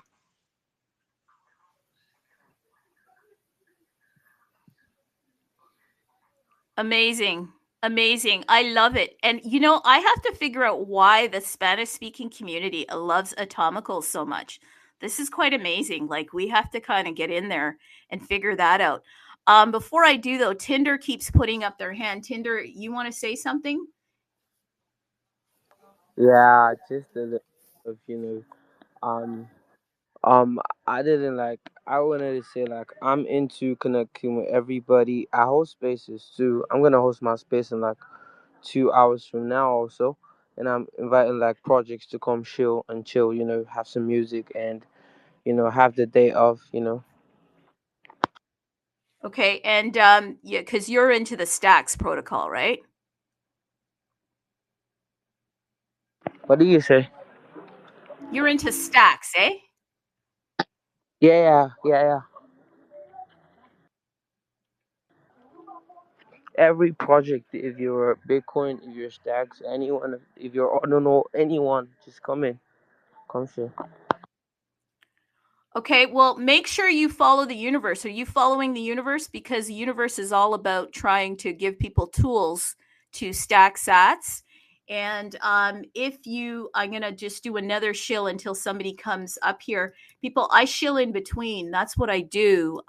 Amazing. Amazing. I love it. And you know, I have to figure out why the Spanish speaking community loves Atomicals so much. This is quite amazing. Like, we have to kind of get in there and figure that out. Before I do, though, Tinder keeps putting up their hand. Tinder, you want to say something? Yeah, just a little of I didn't I wanted to say I'm into connecting with everybody. I host spaces too. I'm gonna host my space in 2 hours from now also. And I'm inviting projects to come chill, have some music and, have the day off. Okay. And yeah, because you're into the stacks protocol, right? What do you say? You're into stacks, eh? Yeah. Every project, if you're Bitcoin, if you're Stacks, anyone, if you're I don't know anyone, just come share. Okay, well, make sure you follow the universe. Are you following the universe? Because the universe is all about trying to give people tools to stack sats. And I'm going to just do another shill until somebody comes up here. People, I shill in between. That's what I do.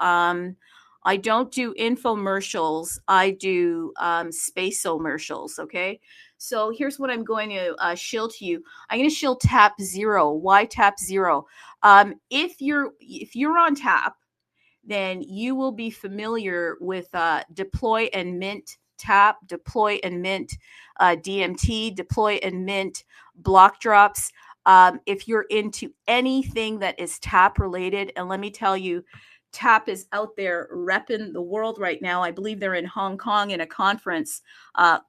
I don't do infomercials. I do space-omercials, okay? So here's what I'm going to shill to you. I'm going to shill TAPZERO. Why TAPZERO? If you're on tap, then you will be familiar with deploy and mint tap, deploy and mint DMT, deploy and mint block drops. If you're into anything that is tap related, and let me tell you, Tap is out there repping the world right now. I believe they're in Hong Kong in a conference.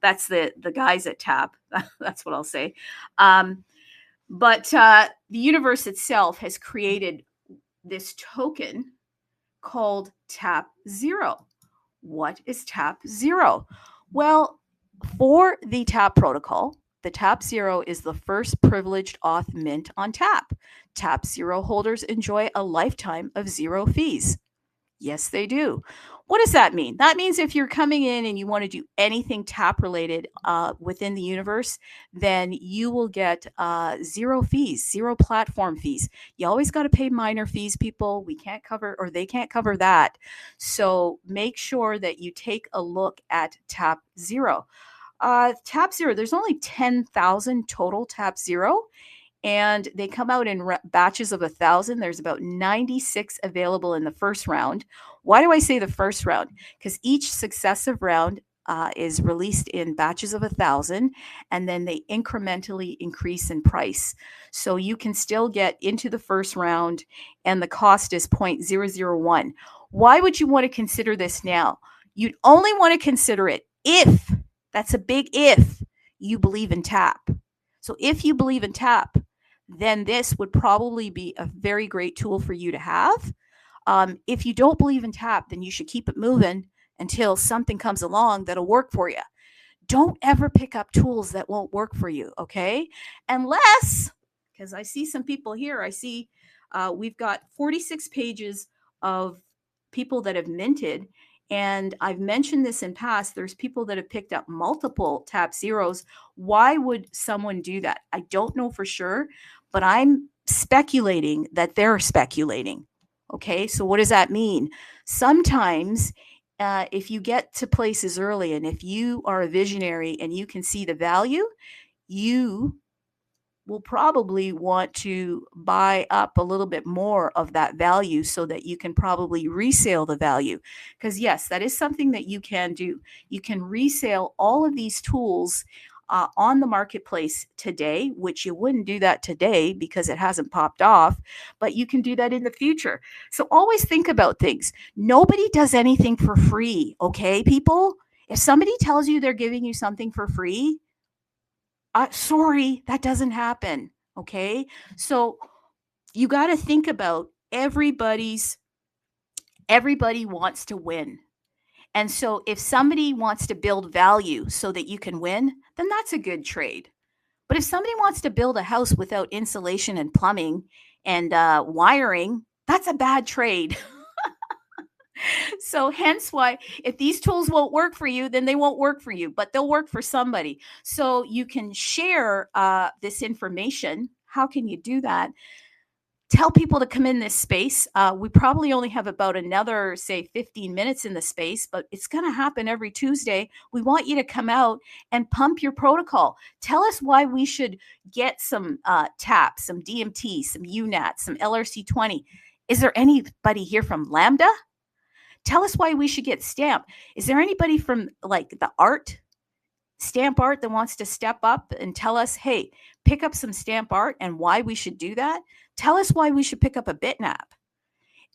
That's the guys at Tap. That's what I'll say. But the universe itself has created this token called TAPZERO. What is TAPZERO? Well, for the TAP protocol, the TAPZERO is the first privileged auth mint on Tap. TAPZERO holders enjoy a lifetime of zero fees. Yes, they do. What does that mean? That means if you're coming in and you want to do anything tap related within the universe, then you will get zero fees, zero platform fees. You always got to pay minor fees, people. We can't cover, or they can't cover that. So make sure that you take a look at TAPZERO. TAPZERO, there's only 10,000 total TAPZERO, and they come out in batches of 1,000. There's about 96 available in the first round. Why do I say the first round? Because each successive round is released in batches of 1,000, and then they incrementally increase in price. So you can still get into the first round, and the cost is 0.001. Why would you want to consider this now? You'd only want to consider it if, that's a big if, you believe in TAP. So if you believe in TAP, then this would probably be a very great tool for you to have. If you don't believe in TAP, then you should keep it moving until something comes along that'll work for you. Don't ever pick up tools that won't work for you, okay? Unless, because I see some people here, I see we've got 46 pages of people that have minted. And I've mentioned this in past. There's people that have picked up multiple TAPZEROs. Why would someone do that? I don't know for sure, but I'm speculating that they're speculating. Okay, so what does that mean? Sometimes if you get to places early and if you are a visionary and you can see the value, you will probably want to buy up a little bit more of that value so that you can probably resale the value. Because, yes, that is something that you can do. You can resale all of these tools on the marketplace today, which you wouldn't do that today because it hasn't popped off, but you can do that in the future. So always think about things. Nobody does anything for free, okay, people? If somebody tells you they're giving you something for free, sorry, that doesn't happen. Okay. So you got to think about everybody wants to win. And so if somebody wants to build value so that you can win, then that's a good trade. But if somebody wants to build a house without insulation and plumbing and wiring, that's a bad trade. So hence why if these tools won't work for you, then they won't work for you, but they'll work for somebody. So you can share this information. How can you do that? Tell people to come in this space. We probably only have about another, say, 15 minutes in the space, but it's going to happen every Tuesday. We want you to come out and pump your protocol. Tell us why we should get some TAP, some DMT, some UNAT, some LRC20. Is there anybody here from Lambda? Tell us why we should get Stamp. Is there anybody from like the Stamp art that wants to step up and tell us, hey, pick up some Stamp art and why we should do that? Tell us why we should pick up a Bitnap.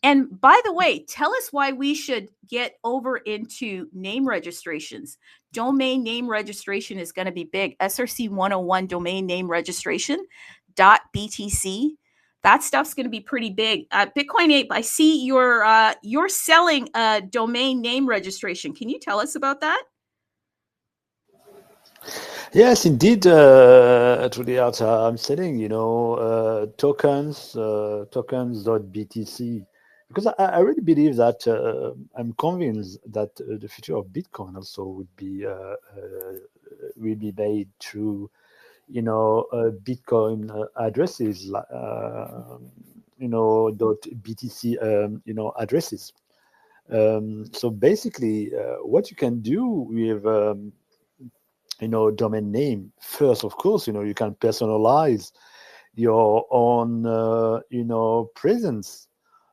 And by the way, tell us why we should get over into name registrations. Domain name registration is going to be big. SRC 101 domain name registration .btc. That stuff's going to be pretty big. Bitcoin Ape, I see you're selling a domain name registration. Can you tell us about that? Yes, indeed, Juliet, I'm selling, tokens, tokens.btc, because I really believe that I'm convinced that the future of Bitcoin also will be made through, Bitcoin addresses, .btc, addresses. So basically, what you can do with domain name first, of course, you can personalize your own presence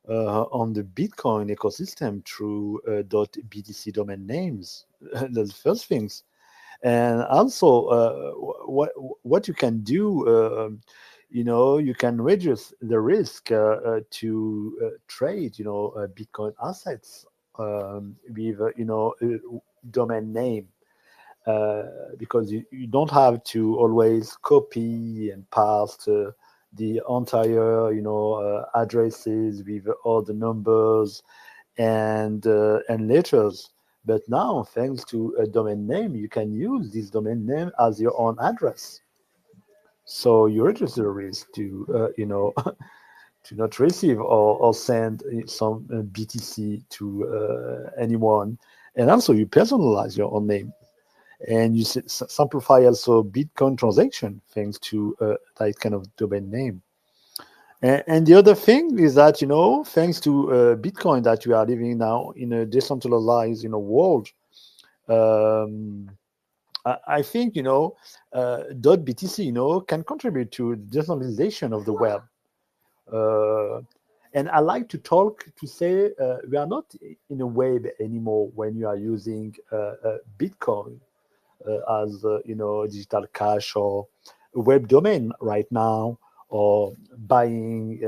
on the Bitcoin ecosystem through .btc domain names. That's the first things. And also what you can do, you can reduce the risk to trade Bitcoin assets with domain name. Because you don't have to always copy and paste the entire addresses with all the numbers and letters. But now, thanks to a domain name, you can use this domain name as your own address. So you reduce the risk to to not receive or send some BTC to anyone, and also you personalize your own name. And you simplify also Bitcoin transaction thanks to that kind of domain name. And the other thing is that, thanks to Bitcoin, that we are living now in a decentralized, world, I think, .btc, can contribute to the decentralization of the web. And I like to say we are not in a web anymore when you are using Bitcoin as digital cash or a web domain right now, or buying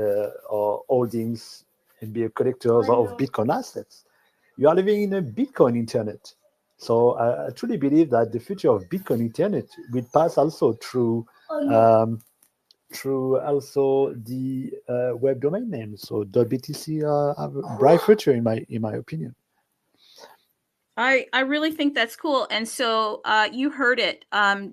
or holdings and be a collector of Bitcoin assets. You are living in a Bitcoin internet. So I truly believe that the future of Bitcoin internet will pass also through also the web domain name. So .btc have a bright future in my opinion. I really think that's cool. And so you heard it.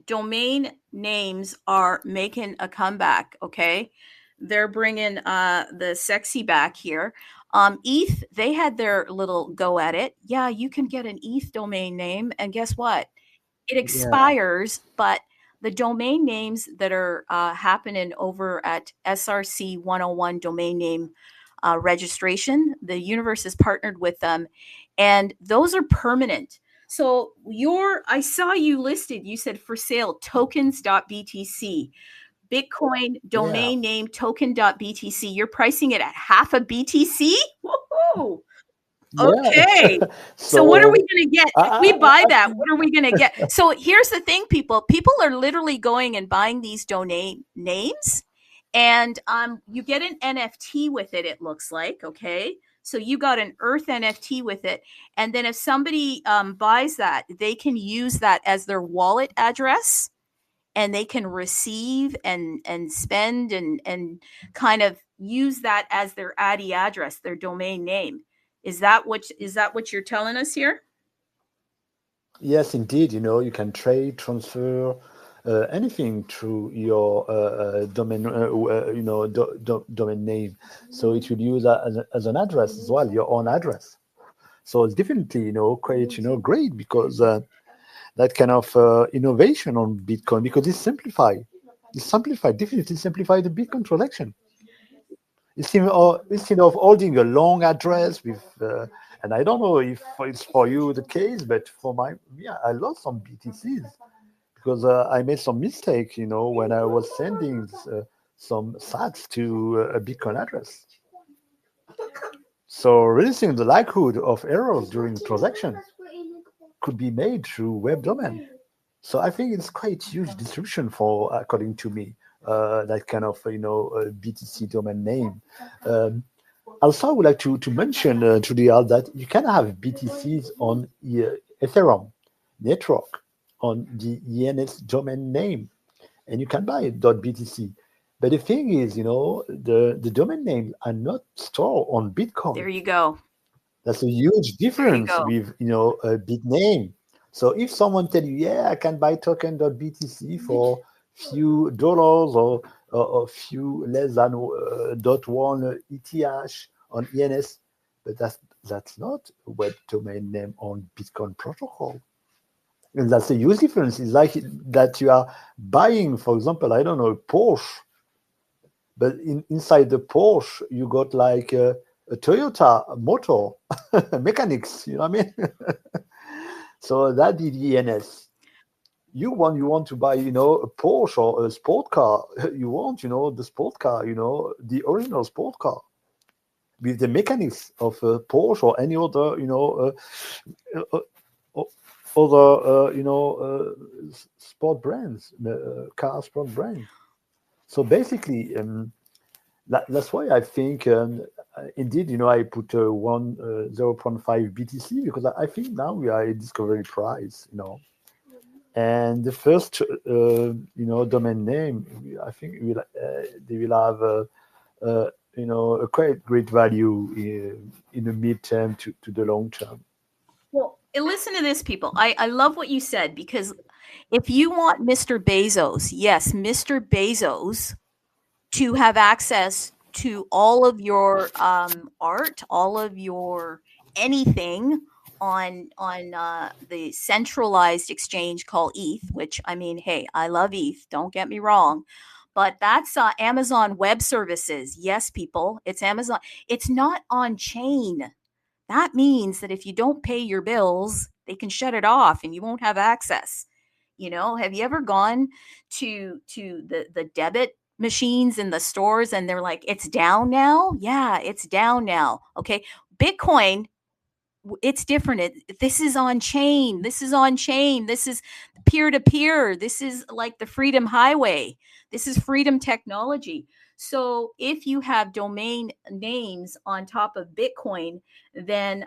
Domain names are making a comeback. Okay, they're bringing the sexy back here. ETH, they had their little go at it. Yeah, you can get an ETH domain name, and guess what? It expires, but the domain names that are happening over at SRC 101 domain name registration. The universe is partnered with them, and those are permanent. So I saw you listed, you said for sale, tokens.btc. Bitcoin domain name token.btc. You're pricing it at half a BTC? Woohoo! Okay. So what are we going to get? If we buy that, what are we going to get? So here's the thing, people. People are literally going and buying these domain names, and you get an NFT with it, it looks like, okay? So you got an Earth NFT with it. And then if somebody buys that, they can use that as their wallet address, and they can receive and spend and kind of use that as their ADI address, their domain name. Is that what you're telling us here? Yes, indeed. You can trade, transfer anything through your domain, domain name. So it will use as an address as well, your own address. So it's definitely, quite, great, because that kind of innovation on Bitcoin, because it's simplified. Definitely simplify the Bitcoin transaction. Instead of holding a long address with, and I don't know if it's for you the case, but for I lost some BTCs because I made some mistake, when I was sending some sats to a Bitcoin address. So reducing the likelihood of errors during transaction could be made through web domain. So I think it's quite huge distribution for, according to me, that kind of BTC domain name. Also, I would like to mention to the other that you can have BTCs on Ethereum network on the ENS domain name, and you can buy it .btc. But the thing is, the domain names are not stored on Bitcoin. There you go. That's a huge difference with a big name. So if someone tell you, yeah, I can buy token.btc for few dollars or a few less than .1 ETH on ENS, but that's not a web domain name on Bitcoin protocol. And that's a huge difference. It's like that you are buying, for example, I don't know, a Porsche, but inside the Porsche, you got like a Toyota motor mechanics, you know what I mean? So that is the ENS. You want to buy, a Porsche or a sport car. You want, the sport car, the original sport car with the mechanics of a Porsche or any other, sport brands, car sport brand. So basically, that's why I think, indeed, I put 0.5 BTC, because I think now we are at discovery price, And the first, domain name, I think they will have, a quite great value in the midterm to the long term. Well, listen to this, people. I love what you said, because if you want Mr. Bezos, yes, Mr. Bezos, to have access to all of your art, all of your anything on the centralized exchange called ETH, which, I mean, hey, I love ETH, don't get me wrong, but that's Amazon Web Services. Yes, people, it's Amazon. It's not on chain. That means that if you don't pay your bills, they can shut it off and you won't have access. Have you ever gone to the debit machines in the stores and they're like, it's down now? Yeah, it's down now. Okay. Bitcoin, it's different. This is on chain. This is on chain. This is peer to peer. This is like the Freedom Highway. This is freedom technology. So if you have domain names on top of Bitcoin, then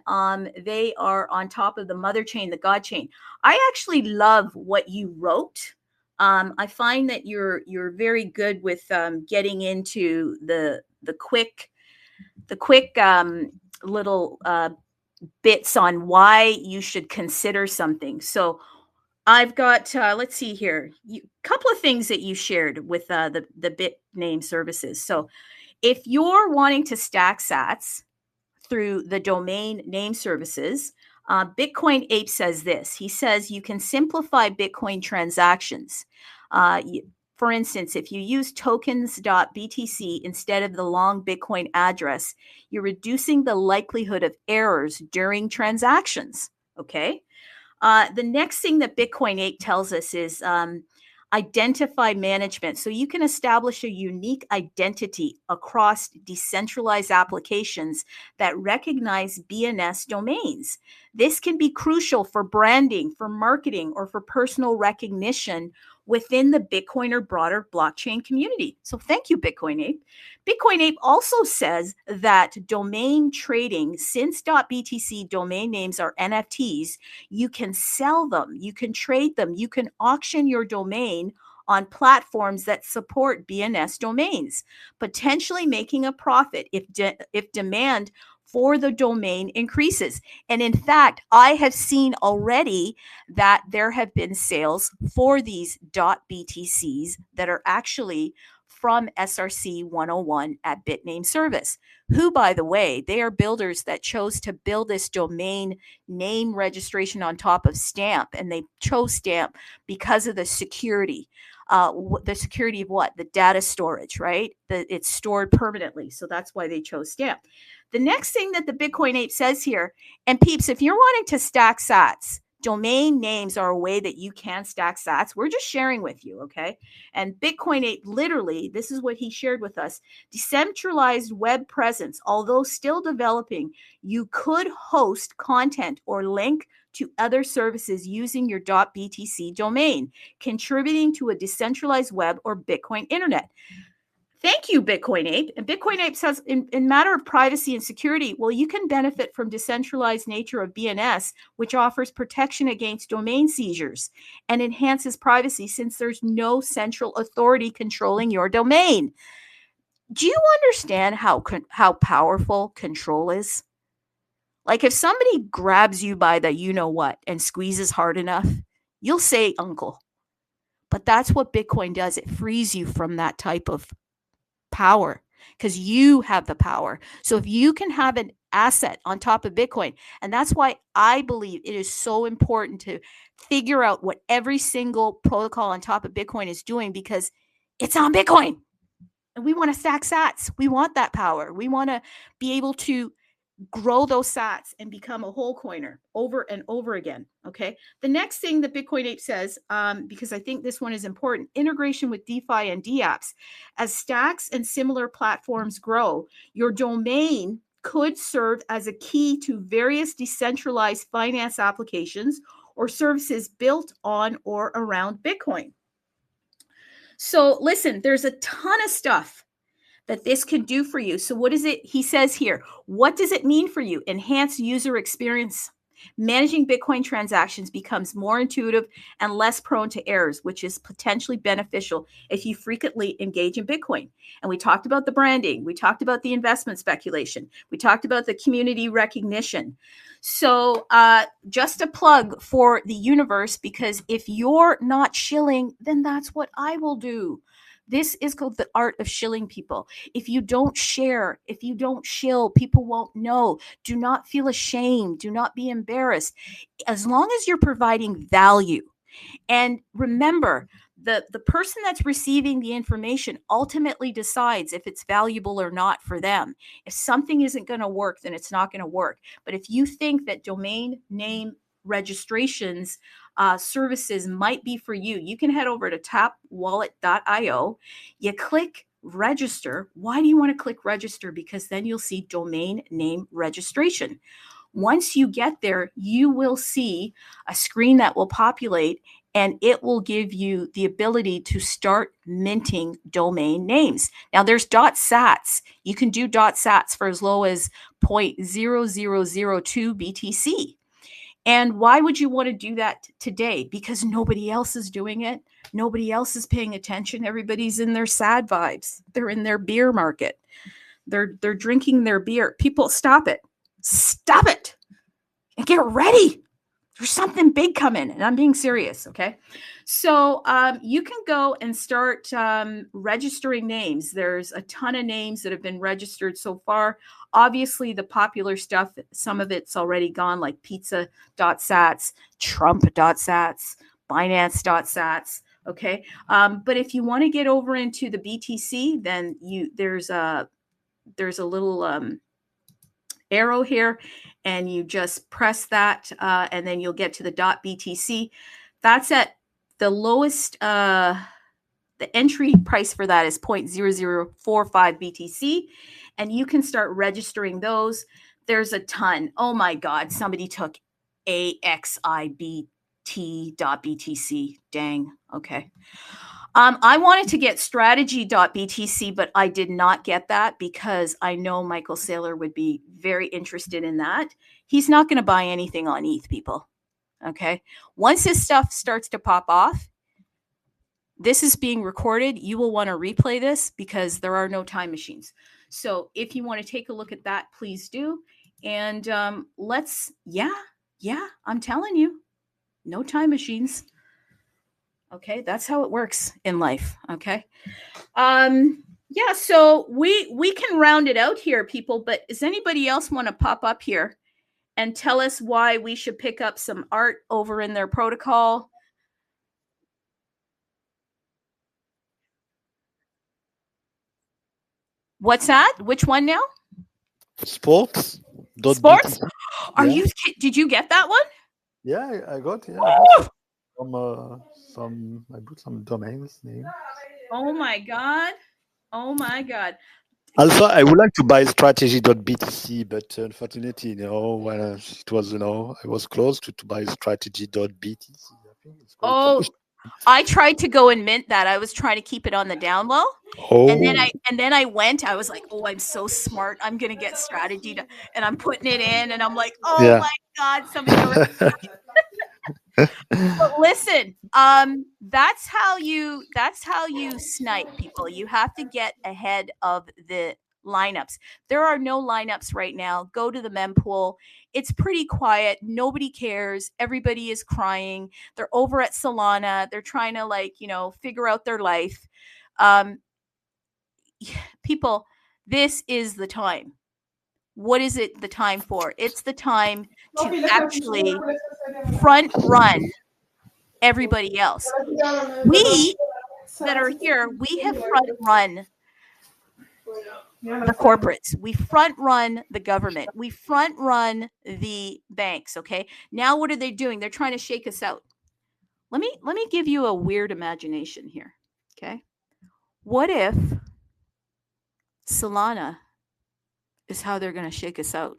they are on top of the mother chain, the God chain. I actually love what you wrote. I find that you're very good with getting into the quick little bits on why you should consider something. So I've got, let's see here, a couple of things that you shared with the bit name services. So if you're wanting to stack sats through the domain name services, Bitcoin Ape says this. He says you can simplify Bitcoin transactions. For instance, if you use tokens.btc instead of the long Bitcoin address, you're reducing the likelihood of errors during transactions. Okay. The next thing that Bitcoin 8 tells us is identify management. So you can establish a unique identity across decentralized applications that recognize BNS domains. This can be crucial for branding, for marketing, or for personal recognition within the Bitcoin or broader blockchain community. So thank you, Bitcoin Ape. Bitcoin Ape also says that domain trading, since .btc domain names are NFTs, you can sell them, you can trade them, you can auction your domain on platforms that support BNS domains, potentially making a profit if demand for the domain increases. And in fact, I have seen already that there have been sales for these .btcs that are actually from SRC 101 at Bitname Service, who, by the way, they are builders that chose to build this domain name registration on top of Stamp, and they chose Stamp because of the security. The security of what? The data storage, right? It's stored permanently. So that's why they chose Stamp. The next thing that the Bitcoin Ape says here, and peeps, if you're wanting to stack sats, domain names are a way that you can stack sats. We're just sharing with you, okay? And Bitcoin Ape, literally, this is what he shared with us. Decentralized web presence, although still developing, you could host content or link to other services using your .btc domain, contributing to a decentralized web or Bitcoin internet. Thank you, Bitcoin Ape. And Bitcoin Ape says, in matter of privacy and security, well, you can benefit from decentralized nature of BNS, which offers protection against domain seizures and enhances privacy since there's no central authority controlling your domain. Do you understand how powerful control is? Like if somebody grabs you by the you-know-what and squeezes hard enough, you'll say uncle. But that's what Bitcoin does. It frees you from that type of power because you have the power. So if you can have an asset on top of Bitcoin, and that's why I believe it is so important to figure out what every single protocol on top of Bitcoin is doing, because it's on Bitcoin. And we want to stack sats. We want that power. We want to be able to grow those sats and become a whole coiner over and over again. Okay. The next thing that Bitcoin Ape says, because I think this one is important, integration with DeFi and DApps. As stacks and similar platforms grow, your domain could serve as a key to various decentralized finance applications or services built on or around Bitcoin. So listen, there's a ton of stuff that this can do for you. So what is it? He says here, what does it mean for you? Enhanced user experience. Managing Bitcoin transactions becomes more intuitive and less prone to errors, which is potentially beneficial if you frequently engage in Bitcoin. And we talked about the branding. We talked about the investment speculation. We talked about the community recognition. So just a plug for the universe, because if you're not shilling, then that's what I will do. This is called the art of shilling people. If you don't share, if you don't shill, people won't know. Do not feel ashamed. Do not be embarrassed. As long as you're providing value. And remember, the person that's receiving the information ultimately decides if it's valuable or not for them. If something isn't going to work, then it's not going to work. But if you think that domain name registrations services might be for you, you can head over to tapwallet.io. You click register. Why do you want to click register? Because then you'll see domain name registration. Once you get there, you will see a screen that will populate, and it will give you the ability to start minting domain names. Now there's .sats. You can do .sats for as low as 0.0002 BTC. And why would you want to do that today? Because nobody else is doing it. Nobody else is paying attention. Everybody's in their sad vibes. They're in their beer market. They're drinking their beer. People, stop it. Stop it. And get ready. There's something big coming. And I'm being serious, okay? So you can go and start registering names. There's a ton of names that have been registered so far. Obviously, the popular stuff, some of it's already gone, like pizza.sats, Trump.sats, Binance.sats. Okay. But if you want to get over into the BTC, then there's a little arrow here, and you just press that, and then you'll get to the .BTC. That's at the lowest. The entry price for that is 0.0045 BTC, and you can start registering those. There's a ton. Oh my God, somebody took AXIBT.BTC. Dang. Okay. I wanted to get strategy.BTC, but I did not get that because I know Michael Saylor would be very interested in that. He's not going to buy anything on ETH, people. Okay. Once his stuff starts to pop off, this is being recorded. You will want to replay this because there are no time machines. So if you want to take a look at that, please do. And I'm telling you, no time machines. Okay, that's how it works in life. Okay. So we can round it out here, people, but does anybody else want to pop up here and tell us why we should pick up some art over in their protocol? What's that? Which one now? Sports. Sports? Did you get that one? Yeah, I got some domains name. Oh my God. Also, I would like to buy strategy.btc, but unfortunately, when it was, I was close to buy strategy.btc. I think it's quite I tried to go and mint that. I was trying to keep it on the down low. Oh. And then I went, I was like, oh, I'm so smart. I'm going to get strategy and I'm putting it in and I'm like, my God, somebody already. But listen, that's how you snipe people. You have to get ahead of the lineups. There are no lineups right now. Go to the mempool. It's pretty quiet. Nobody cares. Everybody is crying. They're over at Solana. They're trying to figure out their life. People, this is the time. What is it the time for? It's the time to actually front run everybody else. We that are here, we have front run the corporates. We front run the government. We front run the banks. Okay. Now what are they doing? They're trying to shake us out. Let me give you a weird imagination here. Okay. What if Solana is how they're going to shake us out?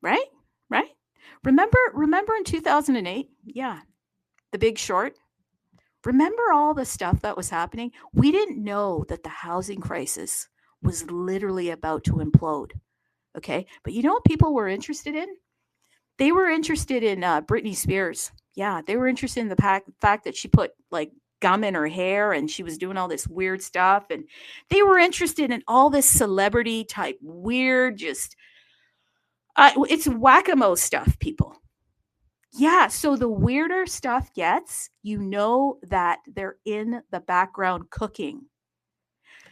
Right? Remember in 2008? Yeah. The Big Short. Remember all the stuff that was happening? We didn't know that the housing crisis was literally about to implode. Okay. But you know what people were interested in? They were interested in Britney Spears. Yeah. They were interested in the fact that she put like gum in her hair and she was doing all this weird stuff. And they were interested in all this celebrity type weird, just it's whack-a-mole stuff, people. Yeah, so the weirder stuff gets, that they're in the background cooking.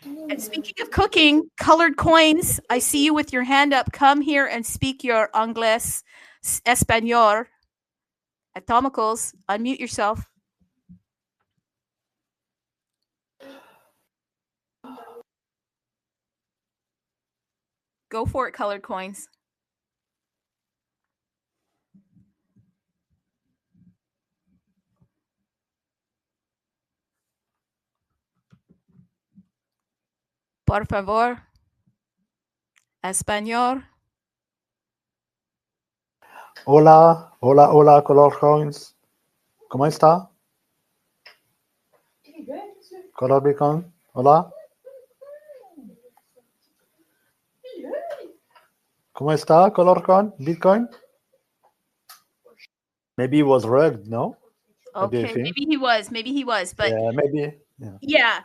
And speaking of cooking, colored coins, I see you with your hand up. Come here and speak your Anglais, Espanol. Atomicals, unmute yourself. Go for it, colored coins. Por favor. Español. Hola, Color Coins. ¿Cómo está? Color Bitcoin. Hola. ¿Cómo está, Color Coin? Bitcoin? Maybe he was rugged, no? Okay, maybe he was, but yeah, maybe. Yeah.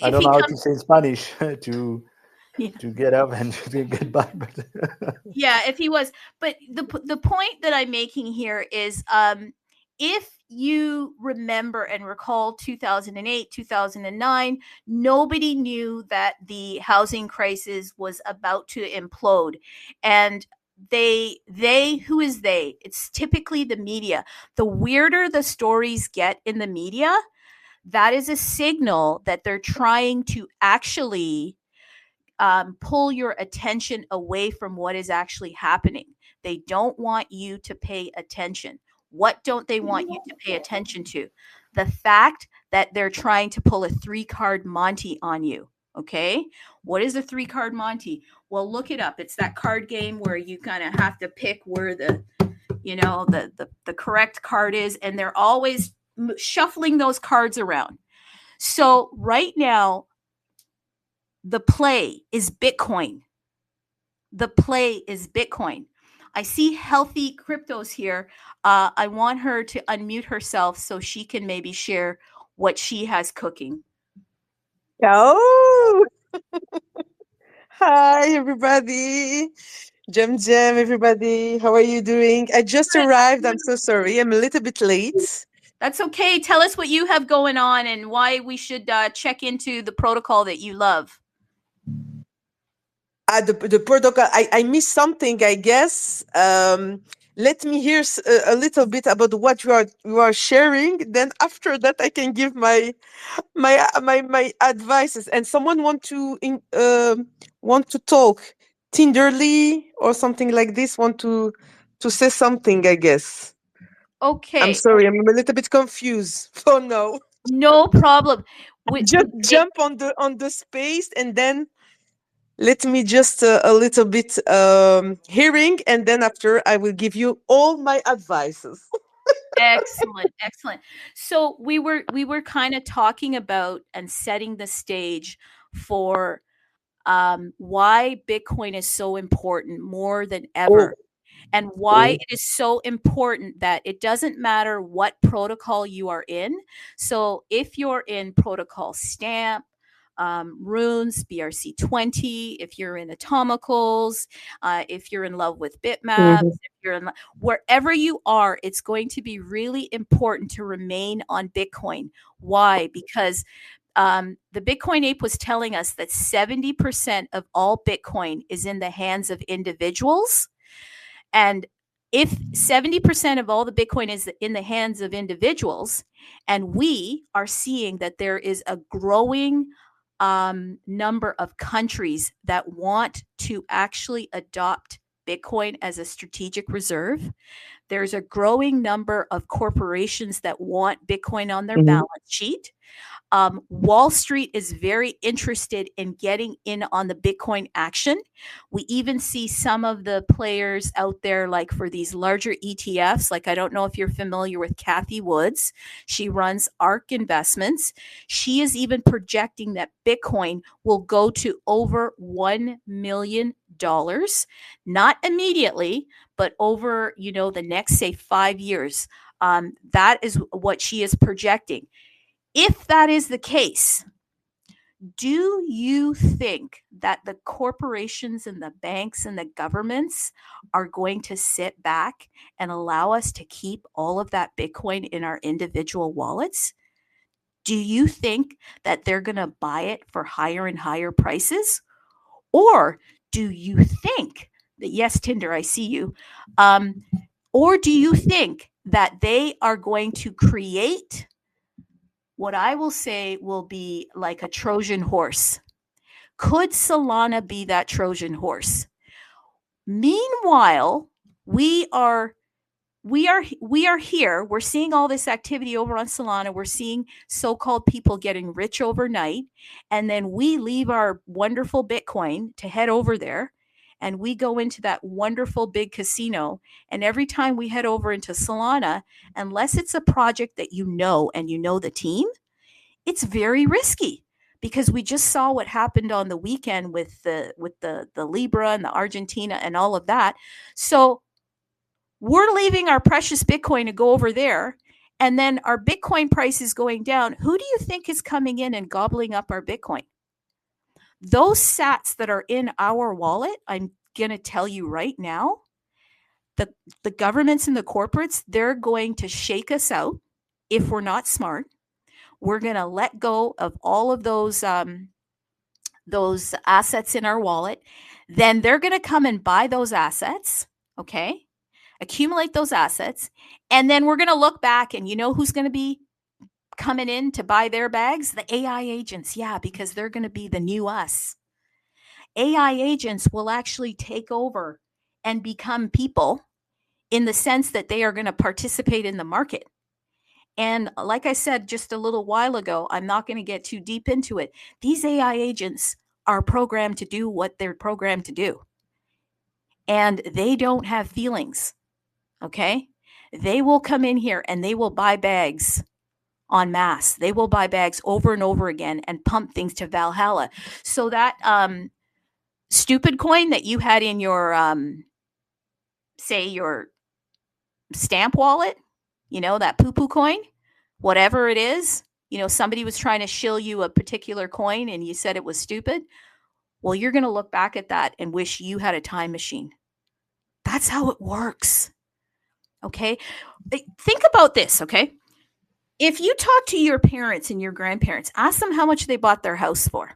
I don't know how to say in Spanish to get up and to get back. But yeah, if he was. But the point that I'm making here is if you remember and recall 2008, 2009, nobody knew that the housing crisis was about to implode. And who is they? It's typically the media. The weirder the stories get in the media, that is a signal that they're trying to actually pull your attention away from what is actually happening. They don't want you to pay attention. What don't they want you to pay attention to? The fact that they're trying to pull a 3-card Monty on you. Okay. What is a 3-card Monty? Well, look it up. It's that card game where you kind of have to pick where the correct card is, and they're always shuffling those cards around. So right now, the play is Bitcoin. The play is Bitcoin. I see Healthy Cryptos here. I want her to unmute herself so she can maybe share what she has cooking. Oh, hi everybody. Jem, everybody. How are you doing? I just arrived. I'm so sorry. I'm a little bit late. That's okay. Tell us what you have going on and why we should check into the protocol that you love. The protocol. I missed something, I guess. Let me hear a little bit about what you are sharing. Then after that, I can give my advices. And someone want to talk. Tinderly or something like this. Want to say something, I guess. Okay. I'm sorry. I'm a little bit confused for now. No problem. Just jump on the space and then let me just a little bit hearing, and then after I will give you all my advices. Excellent, excellent. So we were kind of talking about and setting the stage for why Bitcoin is so important more than ever. And why it is so important that it doesn't matter what protocol you are in. So if you're in protocol Stamp, Runes, BRC20, if you're in Atomicals, if you're in love with bitmaps, if you're wherever you are, it's going to be really important to remain on Bitcoin. Why? Because the Bitcoin Ape was telling us that 70% of all Bitcoin is in the hands of individuals. And if 70% of all the Bitcoin is in the hands of individuals, and we are seeing that there is a growing number of countries that want to actually adopt Bitcoin as a strategic reserve, there's a growing number of corporations that want Bitcoin on their balance sheet. Wall Street is very interested in getting in on the Bitcoin action. We even see some of the players out there, like for these larger ETFs. Like, I don't know if you're familiar with Kathy Woods. She runs ARK Investments. She is even projecting that Bitcoin will go to over $1 million, not immediately, but over, the next, say, 5 years. That is what she is projecting. If that is the case, do you think that the corporations and the banks and the governments are going to sit back and allow us to keep all of that Bitcoin in our individual wallets? Do you think that they're going to buy it for higher and higher prices? Or do you think that, yes, Tinder, I see you. Or do you think that they are going to create what I will say will be like a Trojan horse? Could Solana be that Trojan horse? Meanwhile, we are here. We're seeing all this activity over on Solana. We're seeing so-called people getting rich overnight, and then we leave our wonderful Bitcoin to head over there, and we go into that wonderful big casino. And every time we head over into Solana, unless it's a project that you know and you know the team, it's very risky, because we just saw what happened on the weekend with the Libra and the Argentina and all of that. So we're leaving our precious Bitcoin to go over there, and then our Bitcoin price is going down. Who do you think is coming in and gobbling up our Bitcoin? Those sats that are in our wallet, I'm going to tell you right now, the governments and the corporates, they're going to shake us out if we're not smart. We're going to let go of all of those assets in our wallet. then they're going to come and buy those assets, okay? Accumulate those assets, and then we're going to look back, and you know who's going to be coming in to buy their bags? The AI agents, yeah, because they're going to be the new us. AI agents will actually take over and become people in the sense that they are going to participate in the market. And like I said just a little while ago, I'm not going to get too deep into it. These AI agents are programmed to do what they're programmed to do. And they don't have feelings, okay? They will come in here and they will buy bags en masse. They will buy bags over and over again and pump things to Valhalla. So that stupid coin that you had in your, say, your stamp wallet, you know, that poo-poo coin, whatever it is, you know, somebody was trying to shill you a particular coin and you said it was stupid. Well, you're going to look back at that and wish you had a time machine. That's how it works. Okay? Think about this, okay? If you talk to your parents and your grandparents, ask them how much they bought their house for.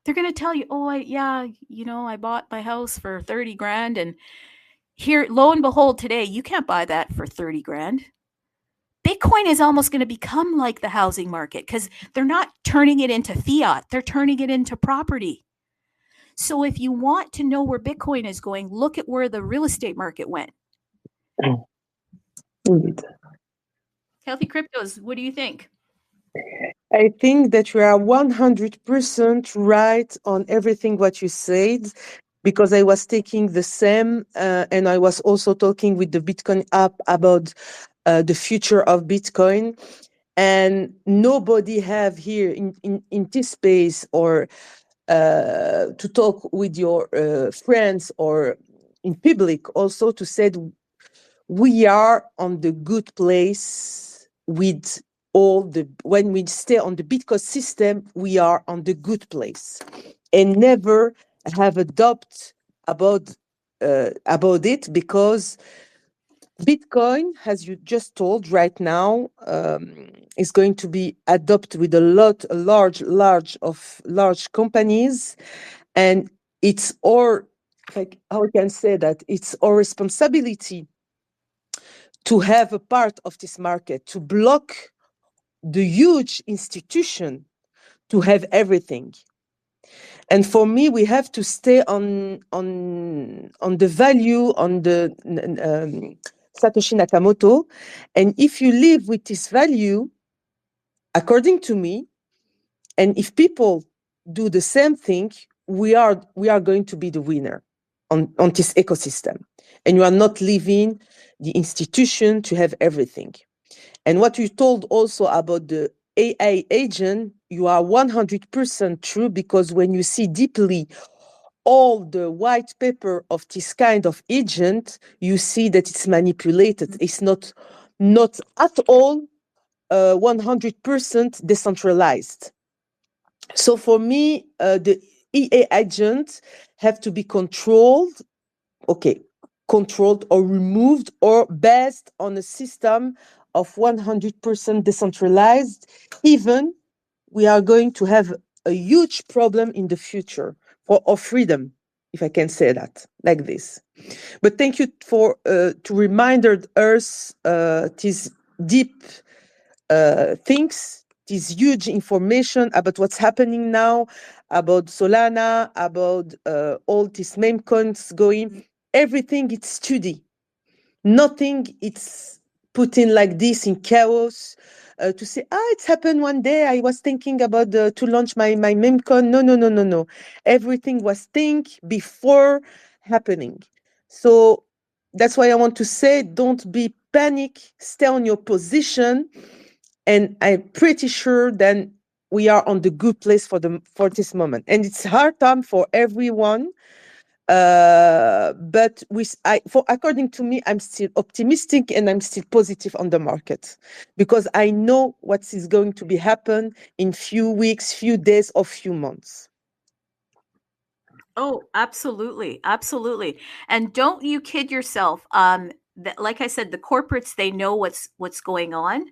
They're going to tell you, oh, I bought my house for 30 grand. And here, lo and behold, today, you can't buy that for 30 grand. Bitcoin is almost going to become like the housing market because they're not turning it into fiat. They're turning it into property. So if you want to know where Bitcoin is going, look at where the real estate market went. Indeed. Healthy Cryptos, what do you think? I think that you are 100% right on everything what you said, because I was taking the same, and I was also talking with the Bitcoin app about the future of Bitcoin. And nobody have here in this space or to talk with your friends or in public also to say we are on the good place with all the, when we stay on the Bitcoin system, we are on the good place, and never have a doubt about it, because Bitcoin, as you just told right now, is going to be adopted with a large companies, and it's our, like, how we can say that, it's our responsibility to have a part of this market, to block the huge institution to have everything. And for me, we have to stay on the value, on the Satoshi Nakamoto. And if you live with this value, according to me, and if people do the same thing, we are going to be the winner on this ecosystem. And you are not leaving the institution to have everything. And what you told also about the AI agent, you are 100% true, because when you see deeply all the white paper of this kind of agent, you see that it's manipulated. It's not at all 100% decentralized. So for me, the AI agents have to be controlled or removed, or based on a system of 100% decentralized. Even we are going to have a huge problem in the future for our freedom, if I can say that like this. But thank you for to remind us these deep things, this huge information about what's happening now, about Solana, about all these meme coins going. Everything it's study. Nothing it's put in like this in chaos to say, it's happened one day. I was thinking about to launch my meme coin. No. Everything was think before happening. So that's why I want to say, don't be panic, stay on your position. And I'm pretty sure then we are on the good place for this moment. And it's hard time for everyone. But according to me, I'm still optimistic and I'm still positive on the market, because I know what is going to be happen in few weeks, few days, or few months. Oh, absolutely. Absolutely. And don't you kid yourself. Like I said, the corporates, they know what's going on.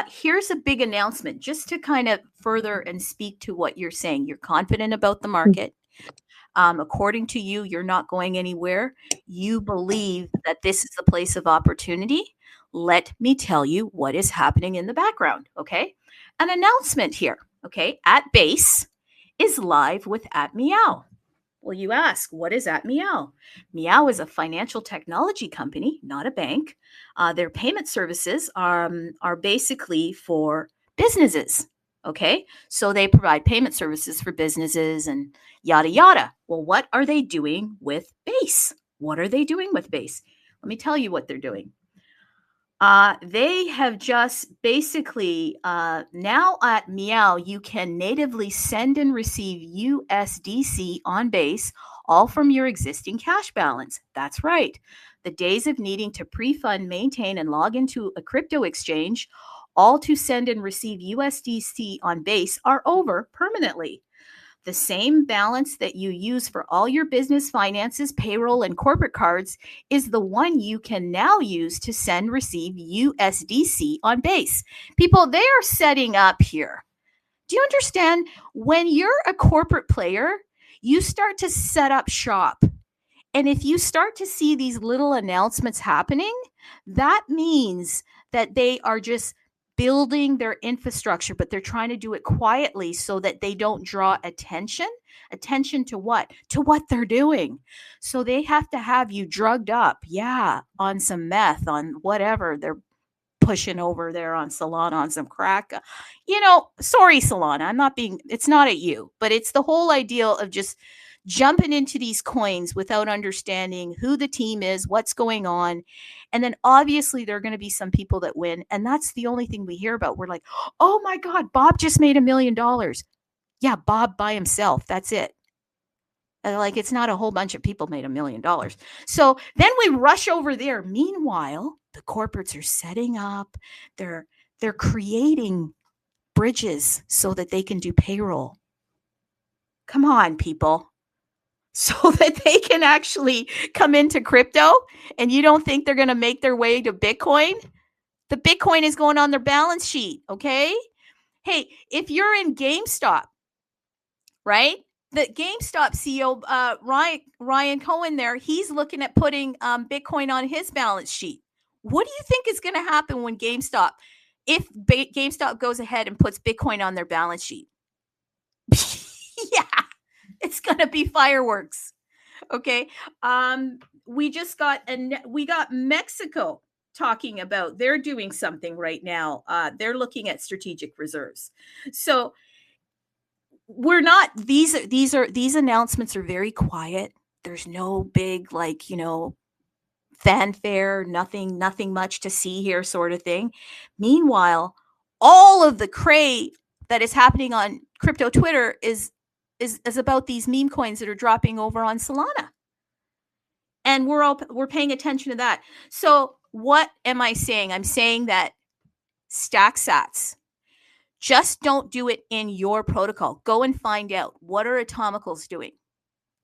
Here's a big announcement just to kind of further and speak to what you're saying. You're confident about the market. According to you, you're not going anywhere. You believe that this is the place of opportunity. Let me tell you what is happening in the background, okay? An announcement here, okay? At Base is live with at Meow. Well, you ask, what is at Meow? Meow is a financial technology company, not a bank. Their payment services are basically for businesses, okay? So they provide payment services for businesses and yada, yada. Well, what are they doing with Base? What are they doing with Base? Let me tell you what they're doing. They have just basically, now at Meow, you can natively send and receive USDC on Base, all from your existing cash balance. That's right. The days of needing to pre-fund, maintain, and log into a crypto exchange, all to send and receive USDC on Base, are over permanently. The same balance that you use for all your business finances, payroll, and corporate cards is the one you can now use to send, receive USDC on Base. People, they are setting up here. Do you understand? When you're a corporate player, you start to set up shop. And if you start to see these little announcements happening, that means that they are just building their infrastructure, but they're trying to do it quietly so that they don't draw attention. Attention to what? To what they're doing. So they have to have you drugged up, on some meth, on whatever they're pushing over there on Solana, on some crack. Sorry, Solana, it's not at you, but it's the whole ideal of just jumping into these coins without understanding who the team is, what's going on. And then obviously there are going to be some people that win. And that's the only thing we hear about. We're like, oh my God, Bob just made $1 million. Yeah, Bob by himself. That's it. Like, it's not a whole bunch of people made $1 million. So then we rush over there. Meanwhile, the corporates are setting up, they're creating bridges so that they can do payroll. Come on, people. So that they can actually come into crypto, and you don't think they're going to make their way to Bitcoin? The Bitcoin is going on their balance sheet, okay? Hey, if you're in GameStop, right? The GameStop CEO, Ryan Cohen there, he's looking at putting Bitcoin on his balance sheet. What do you think is going to happen when GameStop, if GameStop goes ahead and puts Bitcoin on their balance sheet? Yeah, it's going to be fireworks. Okay. We got Mexico talking about they're doing something right now. They're looking at strategic reserves. So we're not, these announcements are very quiet. There's no big, fanfare, nothing much to see here sort of thing. Meanwhile, all of the cray that is happening on crypto Twitter is about these meme coins that are dropping over on Solana. And we're paying attention to that. So what am I saying? I'm saying that stack sats. Just don't do it in your protocol. Go and find out, what are Atomicals doing?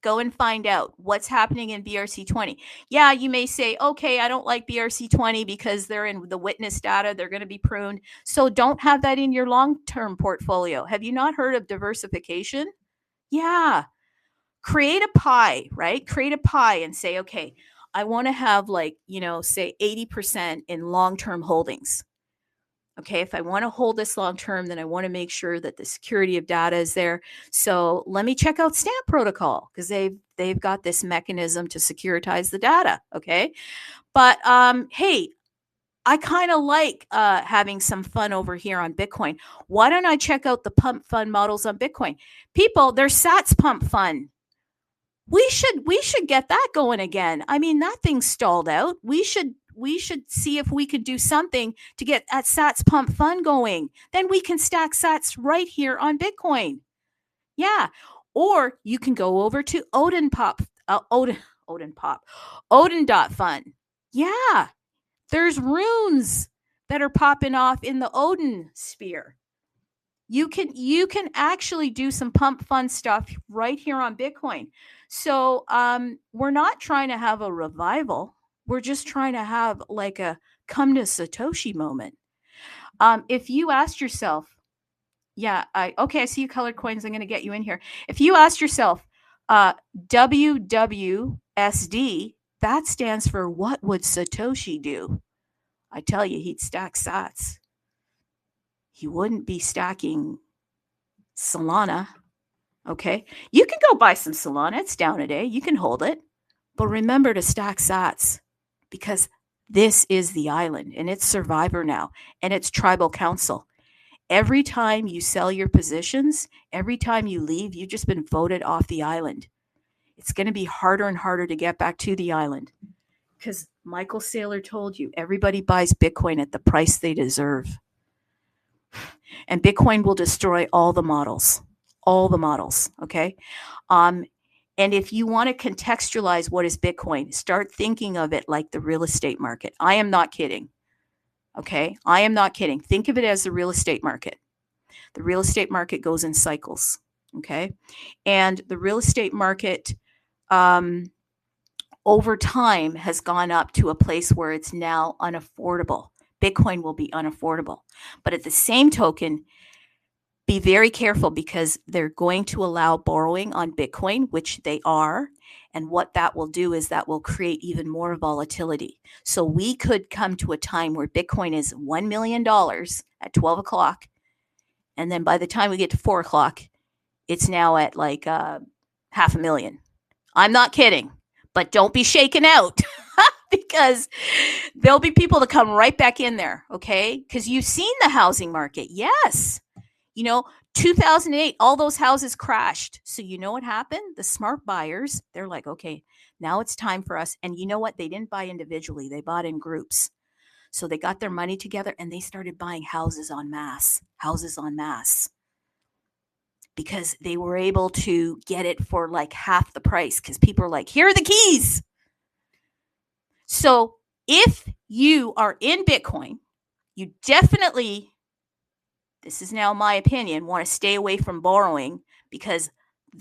Go and find out what's happening in BRC20. Yeah, you may say, okay, I don't like BRC20 because they're in the witness data. They're going to be pruned. So don't have that in your long-term portfolio. Have you not heard of diversification? Yeah. Create a pie, right? Create a pie and say, okay, I want to have say 80% in long-term holdings. Okay, if I want to hold this long-term, then I want to make sure that the security of data is there. So let me check out Stamp Protocol because they've got this mechanism to securitize the data. Okay, but hey, I kind of like having some fun over here on Bitcoin. Why don't I check out the pump fund models on Bitcoin? People, there's Sats pump fund. We should get that going again. I mean, that thing's stalled out. We should see if we could do something to get that Sats pump fund going. Then we can stack Sats right here on Bitcoin. Yeah. Or you can go over to Odin dot fund. Yeah. There's runes that are popping off in the Odin sphere. You can actually do some pump fund stuff right here on Bitcoin. So we're not trying to have a revival. We're just trying to have like a come to Satoshi moment. If you asked yourself, I see you colored coins. I'm going to get you in here. If you asked yourself, WWSD, that stands for what would Satoshi do? I tell you, he'd stack sats. He wouldn't be stacking Solana. Okay. You can go buy some Solana. It's down a day. You can hold it. But remember to stack sats because this is the island and it's Survivor now and it's tribal council. Every time you sell your positions, every time you leave, you've just been voted off the island. It's going to be harder and harder to get back to the island because Michael Saylor told you everybody buys Bitcoin at the price they deserve. And Bitcoin will destroy all the models, okay? And if you want to contextualize what is Bitcoin, start thinking of it like the real estate market. I am not kidding, okay? I am not kidding. Think of it as the real estate market. The real estate market goes in cycles, okay? And the real estate market over time has gone up to a place where it's now unaffordable. Bitcoin will be unaffordable. But at the same token, be very careful because they're going to allow borrowing on Bitcoin, which they are. And what that will do is that will create even more volatility. So we could come to a time where Bitcoin is $1 million at 12 o'clock. And then by the time we get to 4 o'clock, it's now at like $500,000. I'm not kidding, but don't be shaken out because there'll be people that come right back in there, okay? Because you've seen the housing market. Yes. 2008, all those houses crashed. So you know what happened? The smart buyers, they're like, okay, now it's time for us. And you know what? They didn't buy individually. They bought in groups. So they got their money together and they started buying houses en masse, because they were able to get it for like half the price because people are like, here are the keys. So if you are in Bitcoin, you definitely, this is now my opinion, want to stay away from borrowing because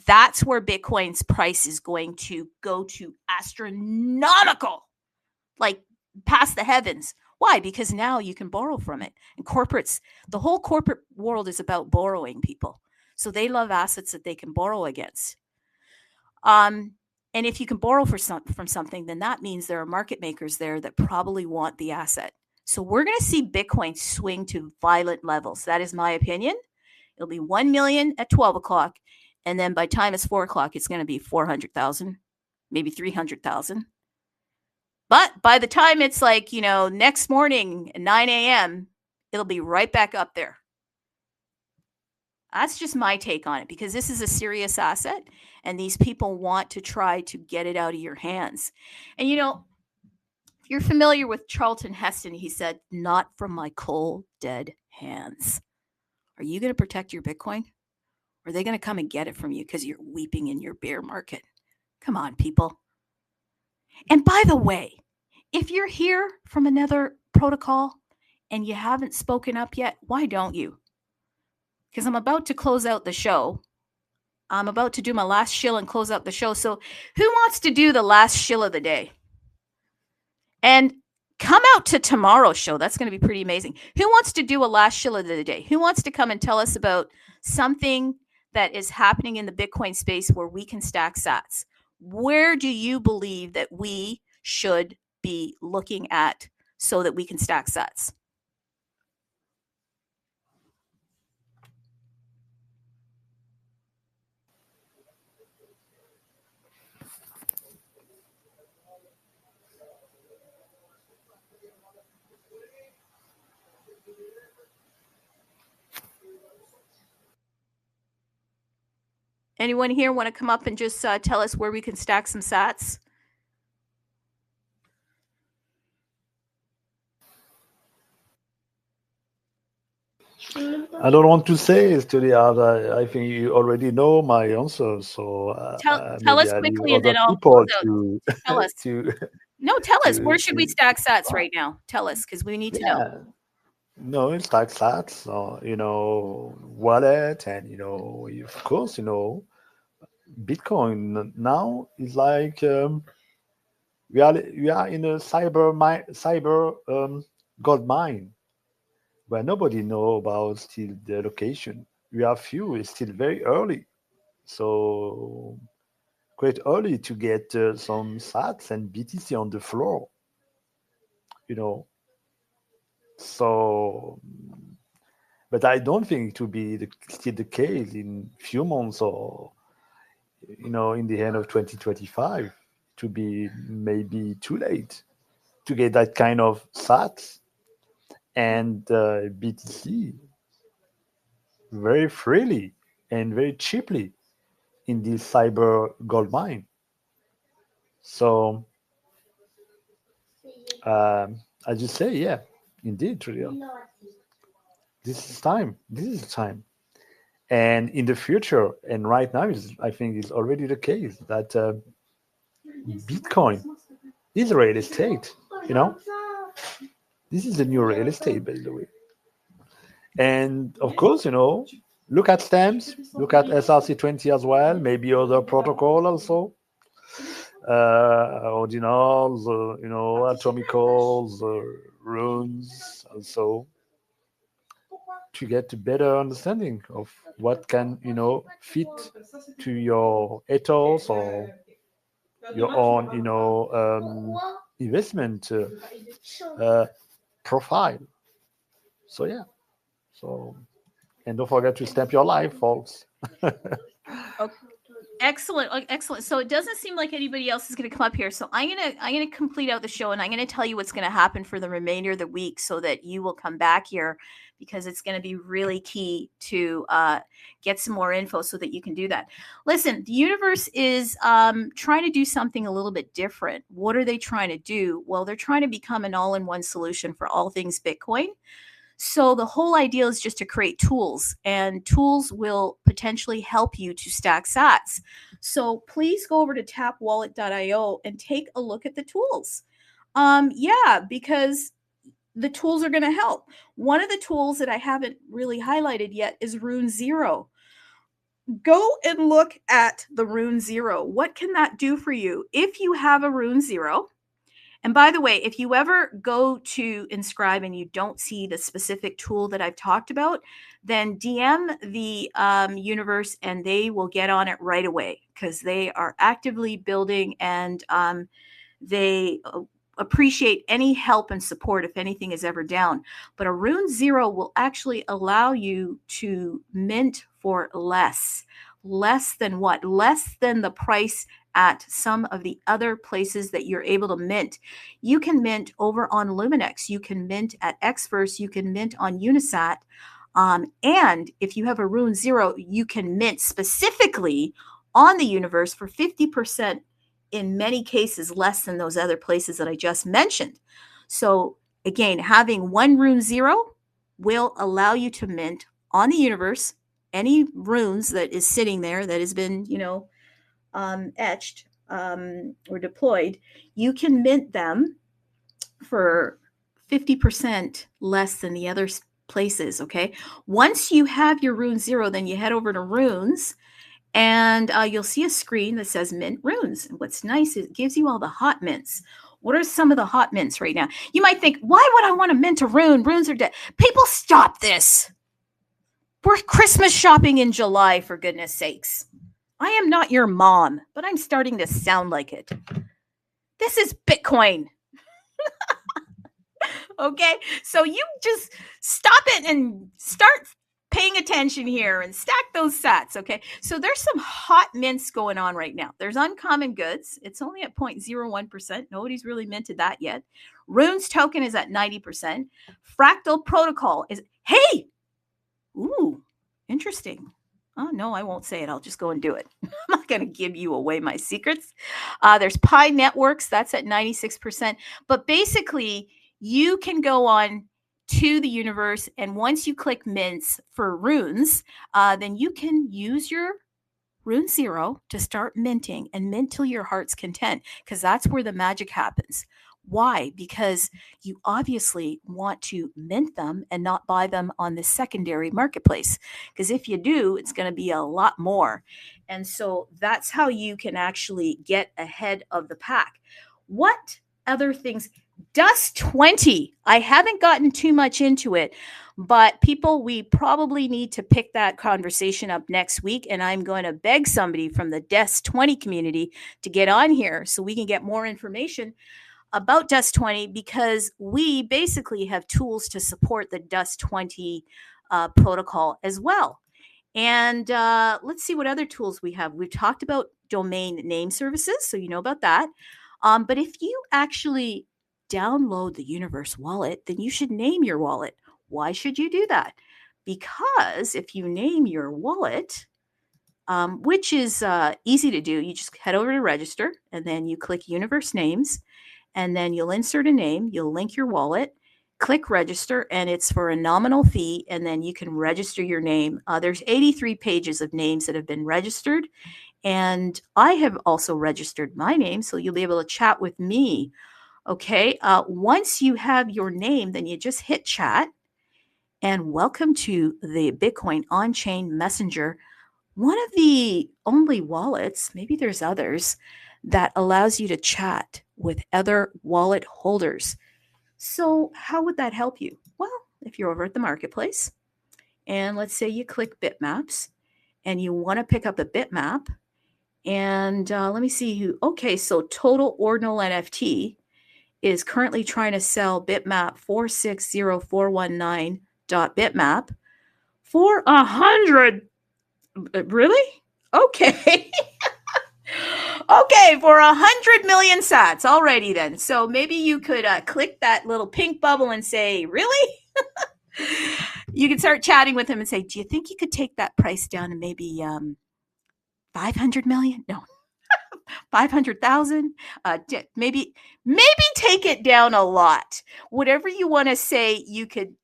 that's where Bitcoin's price is going to go to astronomical, like past the heavens. Why? Because now you can borrow from it. And corporates, the whole corporate world is about borrowing, people. So they love assets that they can borrow against. And if you can borrow from something, then that means there are market makers there that probably want the asset. So we're going to see Bitcoin swing to violent levels. That is my opinion. It'll be 1 million at 12 o'clock. And then by time it's 4 o'clock, it's going to be 400,000, maybe 300,000. But by the time it's like, next morning at 9 a.m., it'll be right back up there. That's just my take on it because this is a serious asset and these people want to try to get it out of your hands. And, if you're familiar with Charlton Heston, he said, not from my cold, dead hands. Are you going to protect your Bitcoin? Or are they going to come and get it from you because you're weeping in your bear market? Come on, people. And by the way, if you're here from another protocol and you haven't spoken up yet, why don't you? Because I'm about to close out the show. I'm about to do my last shill and close out the show. So who wants to do the last shill of the day? And come out to tomorrow's show. That's going to be pretty amazing. Who wants to do a last shill of the day? Who wants to come and tell us about something that is happening in the Bitcoin space where we can stack sats? Where do you believe that we should be looking at so that we can stack sats? Anyone here want to come up and just tell us where we can stack some sats? I don't want to say, Studia. I think you already know my answer. So tell us maybe I leave quickly, and then other I'll people close out. to Tell us. Tell us. Where should we stack sats right now? Tell us, because we need to know. No, it's like sats, wallet, and of course, Bitcoin now is like we are in a cyber gold mine where nobody know about still the location. We are few. It's still very early, so quite early to get some sats and BTC on the floor, So, but I don't think it will be still the case in few months or, in the end of 2025. It will be maybe too late to get that kind of sats and BTC very freely and very cheaply in this cyber gold mine. So, as you say, yeah, indeed, Trillia. This is time. This is the time. And in the future, and right now, I think it's already the case that Bitcoin is real estate. This is the new real estate, by the way. And of course, look at stamps, look at SRC20 as well, maybe other protocol also. Ordinals, Atomicals, runes also, to get a better understanding of what can fit to your ethos or your own investment profile. So yeah, and don't forget to stamp your life, folks. Excellent. So it doesn't seem like anybody else is going to come up here. So I'm gonna complete out the show, and I'm gonna tell you what's going to happen for the remainder of the week, so that you will come back here, because it's going to be really key to get some more info so that you can do that. Listen, the universe is trying to do something a little bit different. What are they trying to do? Well, they're trying to become an all-in-one solution for all things Bitcoin. So the whole idea is just to create tools, and tools will potentially help you to stack sats. So please go over to tapwallet.io and take a look at the tools. Because the tools are going to help. One of the tools that I haven't really highlighted yet is RUNEZERO. Go and look at the RUNEZERO. What can that do for you? If you have a RUNEZERO, and by the way, if you ever go to Inscribe and you don't see the specific tool that I've talked about, then DM the universe and they will get on it right away, because they are actively building, and they appreciate any help and support if anything is ever down. But a RUNEZERO will actually allow you to mint for less than what? Less than the price at some of the other places that you're able to mint. You can mint over on Luminex. You can mint at Xverse. You can mint on Unisat. And if you have a RUNEZERO, you can mint specifically on the universe for 50%, in many cases less than those other places that I just mentioned. So again, having one RUNEZERO will allow you to mint on the universe any runes that is sitting there that has been, etched or deployed. You can mint them for 50% less than the other places. Okay. Once you have your RUNEZERO, then you head over to Runes, and you'll see a screen that says Mint Runes. And what's nice is it gives you all the hot mints. What are some of the hot mints right now? You might think, why would I want to mint a rune? Runes are dead. People, stop this. We're Christmas shopping in July, for goodness sakes. I am not your mom, but I'm starting to sound like it. This is Bitcoin. Okay? So you just stop it and start paying attention here and stack those sats. Okay? So there's some hot mints going on right now. There's Uncommon Goods. It's only at 0.01%. Nobody's really minted that yet. Runes token is at 90%. Fractal Protocol is, hey! Ooh, interesting. Oh, no, I won't say it. I'll just go and do it. I'm not going to give you away my secrets. There's Pi Networks. That's at 96%. But basically, you can go on to the universe, and once you click mints for runes, then you can use your RUNEZERO to start minting, and mint till your heart's content, because that's where the magic happens. Why? Because you obviously want to mint them and not buy them on the secondary marketplace. Because if you do, it's going to be a lot more. And so that's how you can actually get ahead of the pack. What other things? Dust 20. I haven't gotten too much into it, but people, we probably need to pick that conversation up next week. And I'm going to beg somebody from the Dust 20 community to get on here so we can get more information about Dust 20, because we basically have tools to support the Dust 20 protocol as well. And let's see what other tools we have. We've talked about domain name services, so you know about that. But if you actually download the Universe wallet, then you should name your wallet. Why should you do that? Because if you name your wallet, which is easy to do, you just head over to register and then you click Universe Names, and then you'll insert a name, you'll link your wallet, click register, and it's for a nominal fee, and then you can register your name. There's 83 pages of names that have been registered, and I have also registered my name, so you'll be able to chat with me. Okay, once you have your name, then you just hit chat, and welcome to the Bitcoin on-chain messenger, one of the only wallets, maybe there's others, that allows you to chat with other wallet holders. So how would that help you? Well, if you're over at the marketplace and let's say you click bitmaps and you want to pick up a bitmap, and let me see who. Okay, so Total Ordinal NFT is currently trying to sell bitmap 460419.bitmap for 100. Really? Okay. Okay, for 100 million sats. Alrighty then. So maybe you could click that little pink bubble and say, really? You could start chatting with him and say, do you think you could take that price down to maybe 500 million? No. 500,000? Maybe take it down a lot. Whatever you want to say, you could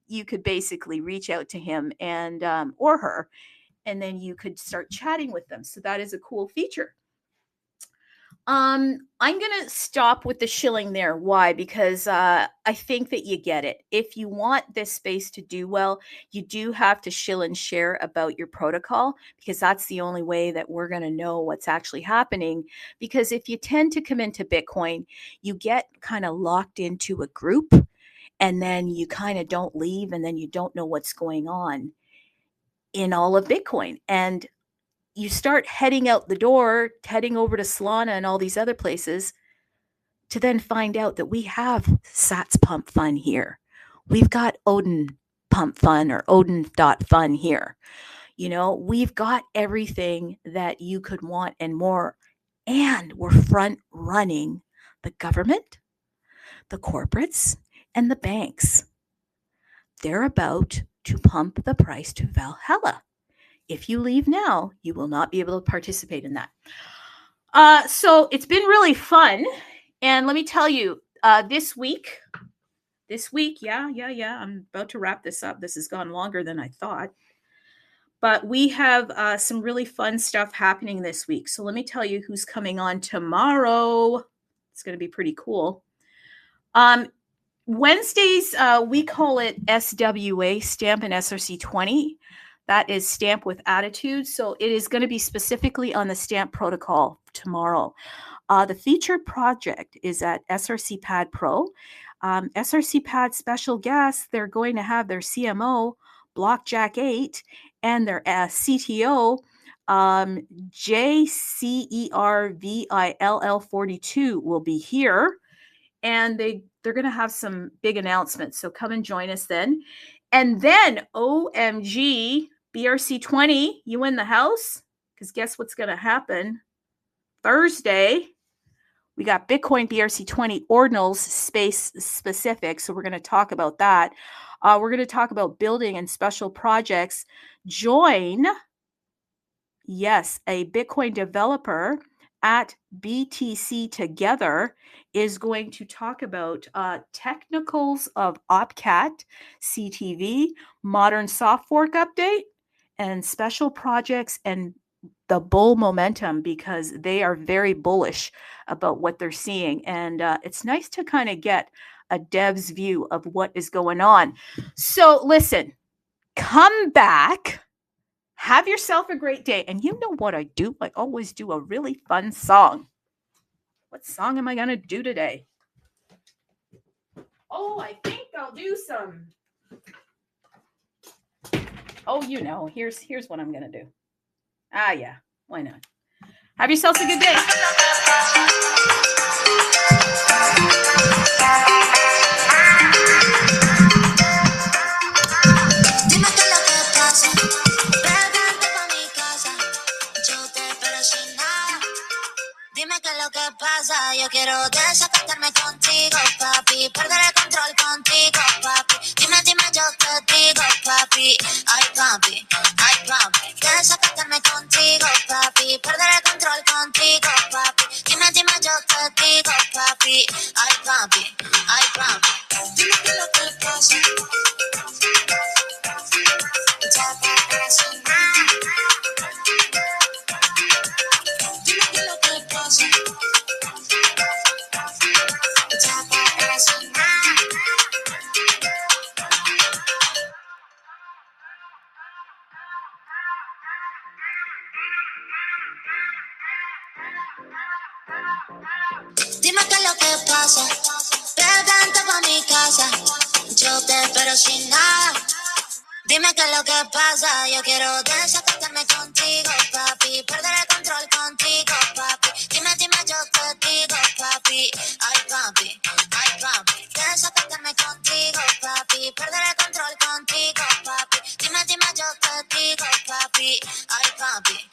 basically reach out to him and or her, and then you could start chatting with them. So that is a cool feature. I'm going to stop with the shilling there. Why? Because I think that you get it. If you want this space to do well, you do have to shill and share about your protocol, because that's the only way that we're going to know what's actually happening. Because if you tend to come into Bitcoin, you get kind of locked into a group, and then you kind of don't leave, and then you don't know what's going on in all of Bitcoin. And you start heading out the door, heading over to Solana and all these other places, to then find out that we have Sats Pump Fun here. We've got Odin Pump Fun or Odin.fun here. You know, we've got everything that you could want and more. And we're front running the government, the corporates, and the banks. They're about to pump the price to Valhalla. If you leave now, you will not be able to participate in that. So it's been really fun. And let me tell you, this week, yeah, I'm about to wrap this up. This has gone longer than I thought. But we have some really fun stuff happening this week. So let me tell you who's coming on tomorrow. It's going to be pretty cool. Wednesdays, we call it SWA, Stamp and SRC20. That is Stamp with Attitude. So it is going to be specifically on the Stamp protocol tomorrow. The featured project is at SRC Pad Pro. SRC Pad special guests, they're going to have their CMO, Blockjack 8, and their CTO, JCERVILL42 will be here. And they're going to have some big announcements. So come and join us then. And then, OMG, BRC20, you in the house? Because guess what's going to happen? Thursday, we got Bitcoin BRC20 ordinals space specific. So we're going to talk about that. We're going to talk about building and special projects. Join, yes, a Bitcoin developer at BTC Together is going to talk about technicals of OpCat, CTV, modern soft fork update, and special projects and the bull momentum, because they are very bullish about what they're seeing. And it's nice to kind of get a dev's view of what is going on. So listen, come back. Have yourself a great day. And you know what I do? I always do a really fun song. What song am I going to do today? Oh, I think I'll do some. Oh, you know, here's what I'm gonna do. Ah, yeah, why not? Have yourselves a good day. Dime qué es lo que pasa, vente pa' mi casa, yo te espero sin nada. Dime qué es lo que pasa, yo quiero desacatarme contigo, papi, perder el control contigo, papi. Dime, yo te digo, papi, ay papi, desacatarme contigo, papi, perder el control contigo, papi. Dime, yo te digo, papi, ay papi, dime qué es lo que pasa. Ya te espero sin nada. Dime qué es lo que pasa. Ya te espero sin nada. Dime qué es lo que pasa, vente pa' mi casa, yo te espero sin nada. Dime qué es lo que pasa, yo quiero desacatarme contigo, papi, perder el control contigo, papi. Dime, yo te digo, papi, ay papi, desacatarme contigo, papi, perder el control contigo, papi. Dime, yo te digo, papi, ay papi.